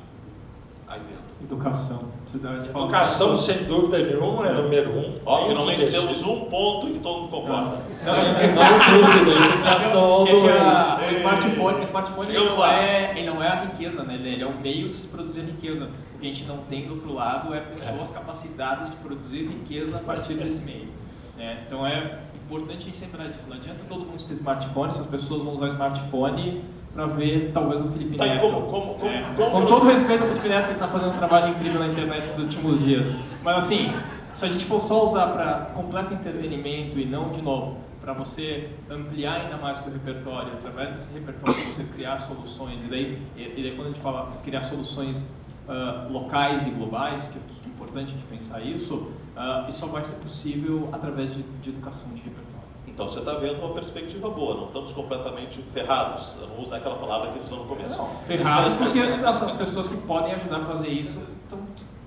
aí dentro? Educação. Educação, sem dúvida nenhuma, é número 1. Ó, finalmente temos um ponto em que todo mundo concorda. O smartphone ele não é a riqueza, né? Ele é um meio de se produzir riqueza. O que a gente não tem do outro lado é pessoas capacitadas de produzir riqueza a partir desse meio. Né? Então é importante a gente sempre lembrar disso. Não adianta todo mundo ter smartphone, se as pessoas vão usar o smartphone para ver talvez o Felipe Neto. Com todo respeito ao Felipe Neto, que está fazendo um trabalho incrível na internet nos últimos dias. Mas assim, se a gente for só usar para completo entretenimento e não, de novo, para você ampliar ainda mais o repertório, através desse repertório você criar soluções, e daí quando a gente fala criar soluções locais e globais, que é importante de pensar isso só vai ser possível através de educação de repertório. Então você está vendo uma perspectiva boa, não estamos completamente ferrados. Eu não vou usar aquela palavra que eles usam no começo. Não, ferrados porque as pessoas que podem ajudar a fazer isso estão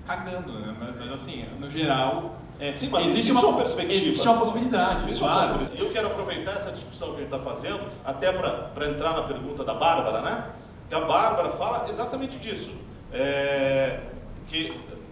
cagando, né? Mas assim, no geral, sim, mas existe uma perspectiva. Existe uma possibilidade, claro. Eu quero aproveitar essa discussão que a gente está fazendo, até para entrar na pergunta da Bárbara, né? Que a Bárbara fala exatamente disso.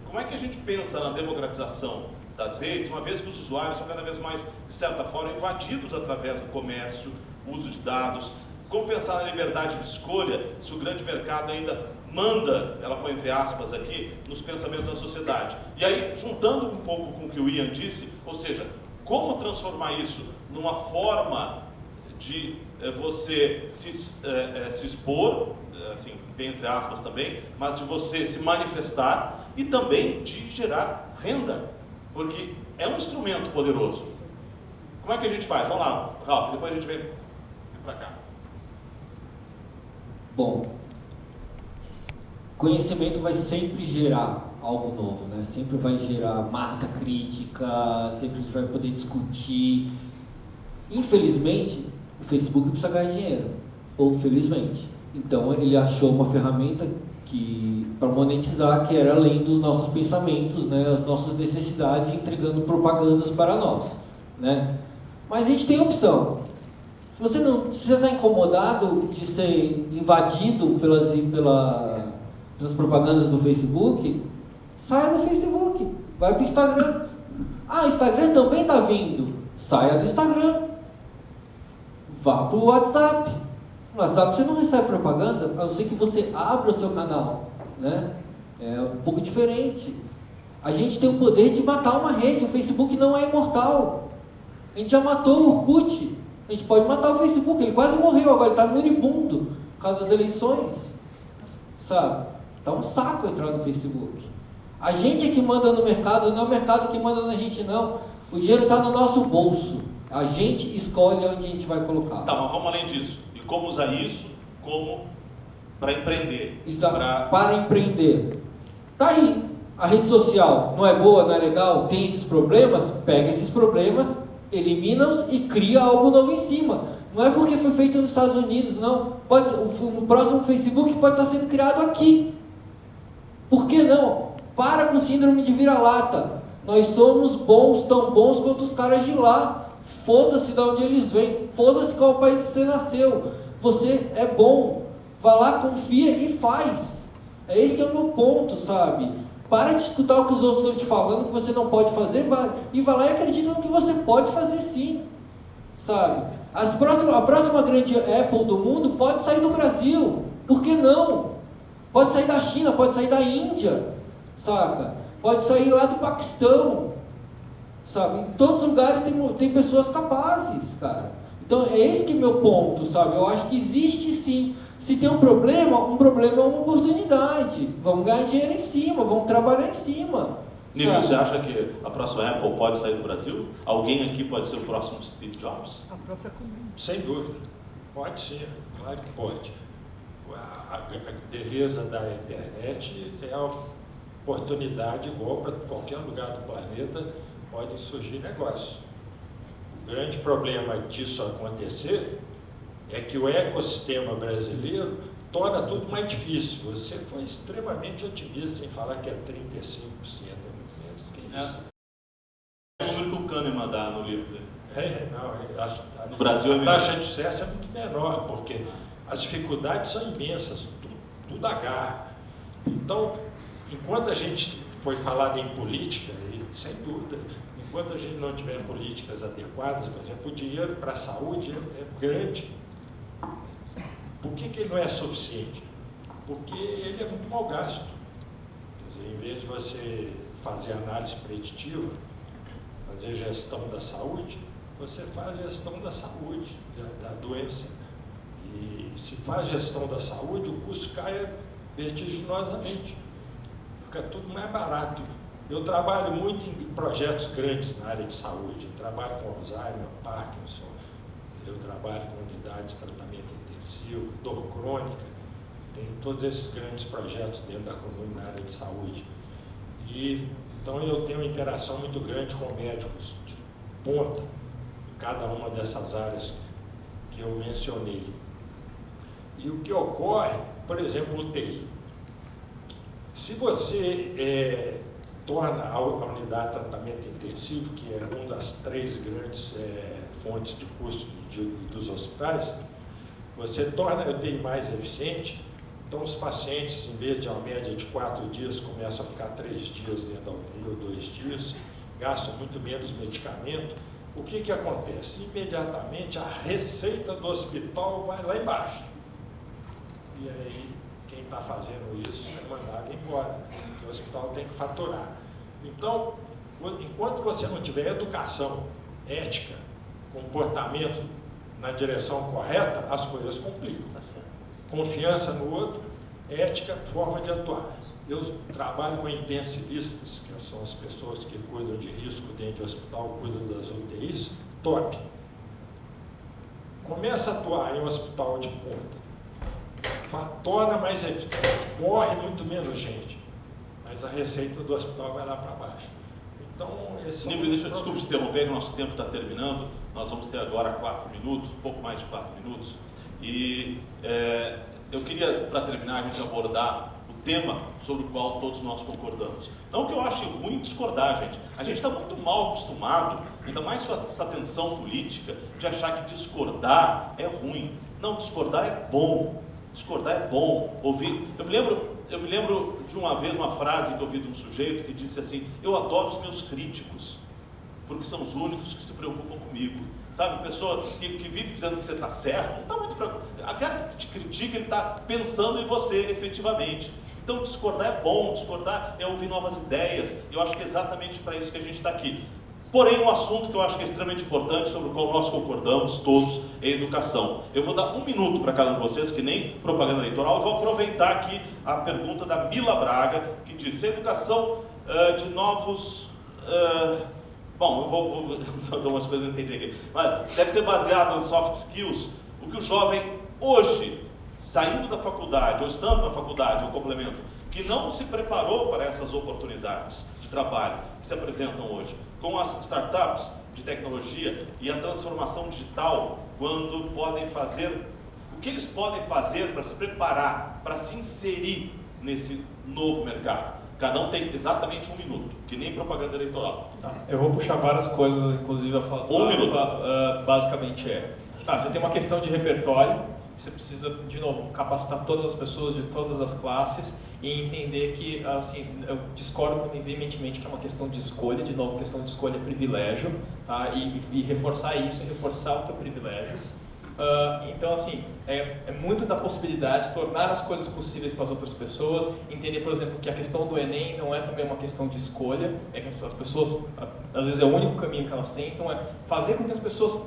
Como é que a gente pensa na democratização das redes, uma vez que os usuários são cada vez mais, de certa forma, invadidos através do comércio, uso de dados? Como pensar na liberdade de escolha se o grande mercado ainda manda, ela põe entre aspas aqui, nos pensamentos da sociedade? E aí, juntando um pouco com o que o Ian disse, ou seja, como transformar isso numa forma de você se expor, assim, bem entre aspas também, mas de você se manifestar e também de gerar renda, porque é um instrumento poderoso. Como é que a gente faz? Vamos lá, Ralf, depois a gente vem para cá. Bom, conhecimento vai sempre gerar algo novo, né? Sempre vai gerar massa crítica, sempre a gente vai poder discutir. Infelizmente, o Facebook precisa ganhar dinheiro, ou felizmente. Então ele achou uma ferramenta para monetizar, que era além dos nossos pensamentos, né, as nossas necessidades, entregando propagandas para nós, né? Mas a gente tem opção. Se você está incomodado de ser invadido pelas propagandas do Facebook, sai do Facebook, vai para o Instagram, Ah, o Instagram também está vindo. Saia do Instagram. Vá para o WhatsApp. No WhatsApp você não recebe propaganda, a não ser que você abra o seu canal, né? É um pouco diferente. A gente tem o poder de matar uma rede. O Facebook não é imortal. A gente já matou o Orkut. A gente pode matar o Facebook. Ele quase morreu, agora ele está moribundo por causa das eleições. Sabe? Tá um saco entrar no Facebook. A gente é que manda no mercado, não é o mercado que manda na gente, não. O dinheiro está no nosso bolso. A gente escolhe onde a gente vai colocar. Tá, mas vamos além disso. E como usar isso como para empreender? Para empreender. Tá aí. A rede social não é boa, não é legal, tem esses problemas, pega esses problemas, elimina-os e cria algo novo em cima. Não é porque foi feito nos Estados Unidos, não. O próximo Facebook pode estar sendo criado aqui. Por que não? Para com síndrome de vira-lata. Nós somos bons, tão bons quanto os caras de lá. Foda-se de onde eles vêm. Foda-se qual país que você nasceu. Você é bom. Vá lá, confia e faz. É esse que é o meu ponto, sabe? Para de escutar o que os outros estão te falando, que você não pode fazer, e vai lá e acredita no que você pode fazer sim. Sabe? A próxima grande Apple do mundo pode sair do Brasil. Por que não? Pode sair da China, pode sair da Índia. Saca? Pode sair lá do Paquistão. Sabe? Em todos os lugares tem pessoas capazes, cara. Então é esse que é o meu ponto, sabe? Eu acho que existe sim. Se tem um problema é uma oportunidade. Vamos ganhar dinheiro em cima, vamos trabalhar em cima. Nível, você acha que a próxima Apple pode sair do Brasil? Alguém aqui pode ser o próximo Steve Jobs? A própria comum. Sem dúvida. Pode ser, claro que pode. A beleza da internet é a oportunidade, igual para qualquer lugar do planeta, pode surgir negócio. O grande problema disso acontecer é que o ecossistema brasileiro torna tudo mais difícil. Você foi extremamente otimista em falar que é 35%, é muito menos do que isso. É o que o Kahneman dá no livro dele. No Brasil a taxa de sucesso é muito menor, porque as dificuldades são imensas, tudo agarra. Então, enquanto a gente foi falado em política, e sem dúvida, enquanto a gente não tiver políticas adequadas, por exemplo, o dinheiro para a saúde é grande. Por que ele não é suficiente? Porque ele é muito mal gasto. Quer dizer, em vez de você fazer análise preditiva, fazer gestão da saúde, você faz gestão da saúde, da doença. E se faz gestão da saúde, o custo cai vertiginosamente. Fica tudo mais barato. Eu trabalho muito em projetos grandes na área de saúde. Eu trabalho com Alzheimer, Parkinson, eu trabalho com unidade de tratamento intensivo, dor crônica. Tem todos esses grandes projetos dentro da Comum na área de saúde. E então eu tenho uma interação muito grande com médicos de ponta, em cada uma dessas áreas que eu mencionei. E o que ocorre, por exemplo, no TI. Se você torna a unidade de tratamento intensivo, que é uma das 3 grandes fontes de custo dos hospitais, você torna a UTI mais eficiente. Então, os pacientes, em vez de uma média de 4 dias, começam a ficar 3 dias dentro da UTI ou 2 dias, gastam muito menos medicamento. O que acontece? Imediatamente, a receita do hospital vai lá embaixo. E aí, quem está fazendo isso é mandado embora, porque o hospital tem que faturar. Então, enquanto você não tiver educação, ética, comportamento na direção correta, as coisas complicam. Confiança no outro, ética, forma de atuar. Eu trabalho com intensivistas, que são as pessoas que cuidam de risco dentro do hospital, cuidam das UTIs, top. Começa a atuar em um hospital de ponta, torna mais eficiente, morre muito menos gente, mas a receita do hospital vai lá para baixo. Então, esse Nível, desculpe te interromper, que o nosso tempo está terminando. Nós vamos ter agora 4 minutos, um pouco mais de 4 minutos. E eu queria, para terminar, a gente abordar o tema sobre o qual todos nós concordamos. Não que eu ache ruim discordar, gente. A gente está muito mal acostumado, ainda mais com essa tensão política, de achar que discordar é ruim. Não, discordar é bom. Discordar é bom. Ouvir. Eu me lembro de uma vez uma frase que eu ouvi de um sujeito que disse assim: eu adoro os meus críticos. porque são os únicos que se preocupam comigo. Sabe, pessoa que vive dizendo que você está certo, não está muito preocupado. Aquela que te critica, ele está pensando em você efetivamente. Então discordar é bom, discordar é ouvir novas ideias. Eu acho que é exatamente para isso que a gente está aqui. Porém, um assunto que eu acho que é extremamente importante, sobre o qual nós concordamos todos, é a educação. Eu vou dar 1 minuto para cada um de vocês, que nem propaganda eleitoral, e vou aproveitar aqui a pergunta da Mila Braga, que diz: se a educação de novos... Bom, eu vou dar umas coisas que eu entendi aqui. Mas deve ser baseado nas soft skills, o que o jovem hoje, saindo da faculdade, ou estando na faculdade, ou complemento, que não se preparou para essas oportunidades de trabalho que se apresentam hoje, com as startups de tecnologia e a transformação digital, quando podem fazer, o que eles podem fazer para se preparar, para se inserir nesse novo mercado. Cada um tem exatamente 1 minuto, que nem propaganda eleitoral. Tá. Eu vou puxar várias coisas, inclusive a falar. 1 minuto. Basicamente você tem uma questão de repertório, você precisa, de novo, capacitar todas as pessoas de todas as classes e entender que, assim, eu discordo veementemente que é uma questão de escolha, de novo, questão de escolha é privilégio, tá? E reforçar isso, reforçar o teu privilégio. Então, assim, é muito da possibilidade de tornar as coisas possíveis para as outras pessoas, entender, por exemplo, que a questão do Enem não é também uma questão de escolha, é que as pessoas, às vezes é o único caminho que elas têm, então é fazer com que as pessoas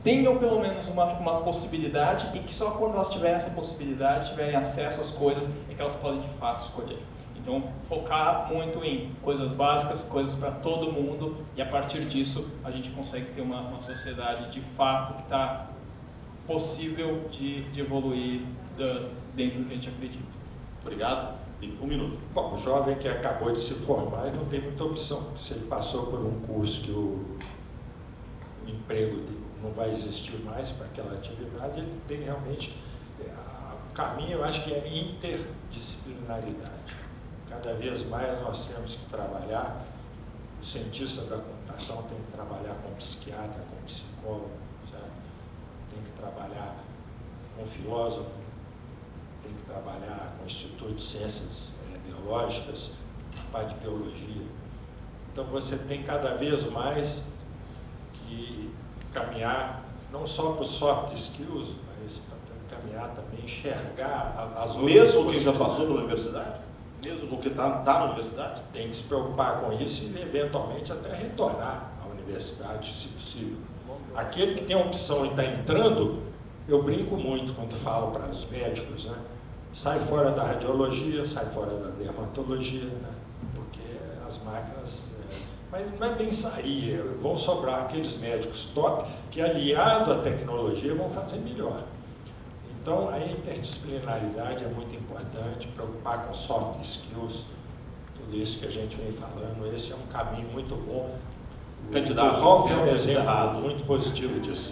tenham pelo menos uma possibilidade e que só quando elas tiverem essa possibilidade, tiverem acesso às coisas, é que elas podem de fato escolher. Então, focar muito em coisas básicas, coisas para todo mundo, e a partir disso a gente consegue ter uma sociedade de fato que está possível de evoluir dentro do que a gente acredita. Obrigado. Tem 1 minuto. Bom, o jovem que acabou de se formar, ele não tem muita opção. Se ele passou por um curso que o emprego dele não vai existir mais para aquela atividade, ele tem realmente... O caminho, eu acho que é interdisciplinaridade. Cada vez mais nós temos que trabalhar, o cientista da computação tem que trabalhar com psiquiatra, com psicólogo, tem que trabalhar com filósofo, tem que trabalhar com o Instituto de Ciências Biológicas, a parte de biologia. Então você tem cada vez mais que caminhar, não só para os soft skills, mas para caminhar também, enxergar as outras mesmo quem já passou pela universidade? Mesmo quem está na universidade? Tem que se preocupar com isso e eventualmente até retornar à universidade, se possível. Aquele que tem a opção de estar entrando, eu brinco muito quando falo para os médicos, né? Sai fora da radiologia, sai fora da dermatologia, né? Porque as máquinas... Mas não é bem sair, vão sobrar aqueles médicos top que, aliado à tecnologia, vão fazer melhor. Então, a interdisciplinaridade é muito importante, preocupar com soft skills, tudo isso que a gente vem falando, esse é um caminho muito bom. Candidato, o Rolf é um exemplo muito positivo disso.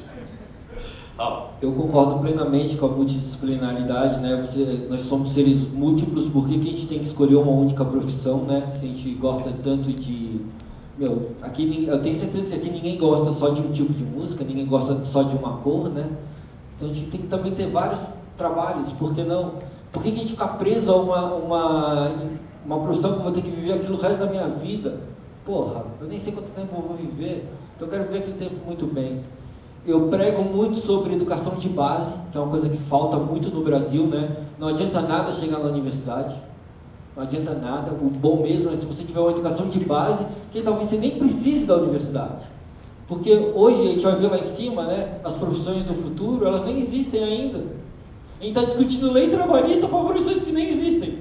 Eu concordo plenamente com a multidisciplinaridade, né? Nós somos seres múltiplos, por que a gente tem que escolher uma única profissão, né? Se a gente gosta tanto de... aqui, eu tenho certeza que aqui ninguém gosta só de um tipo de música, ninguém gosta só de uma cor, né? Então a gente tem que também ter vários trabalhos, por que não? Por que a gente ficar preso a uma profissão que eu vou ter que viver aquilo o resto da minha vida? Porra, eu nem sei quanto tempo eu vou viver, então eu quero viver aquele tempo muito bem. Eu prego muito sobre educação de base, que é uma coisa que falta muito no Brasil, né? Não adianta nada chegar na universidade, não adianta nada, o bom mesmo é se você tiver uma educação de base, que talvez você nem precise da universidade. Porque hoje a gente vai ver lá em cima, né, as profissões do futuro, elas nem existem ainda. A gente está discutindo lei trabalhista para profissões que nem existem.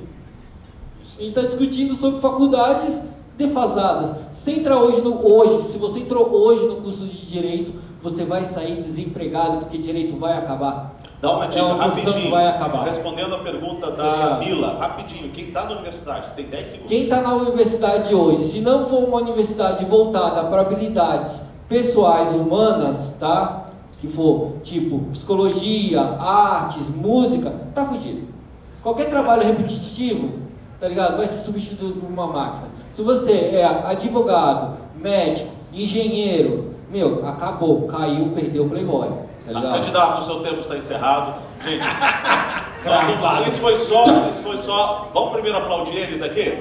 A gente está discutindo sobre faculdades defasadas. Se entrar se você entrou hoje no curso de Direito, você vai sair desempregado, porque Direito vai acabar. Dá uma dica, rapidinho, vai acabar. Respondendo a pergunta da Mila, rapidinho, quem está na universidade, tem 10 segundos. Quem está na universidade hoje, se não for uma universidade voltada para habilidades pessoais, humanas, tá? Que for, tipo, psicologia, artes, música, tá fudido. Qualquer trabalho repetitivo, tá ligado? Vai ser substituído por uma máquina. Se você é advogado, médico, engenheiro, acabou, caiu, perdeu o Playboy. Tá ligado? Candidato, o seu tempo está encerrado. Gente, isso foi só. Vamos primeiro aplaudir eles aqui?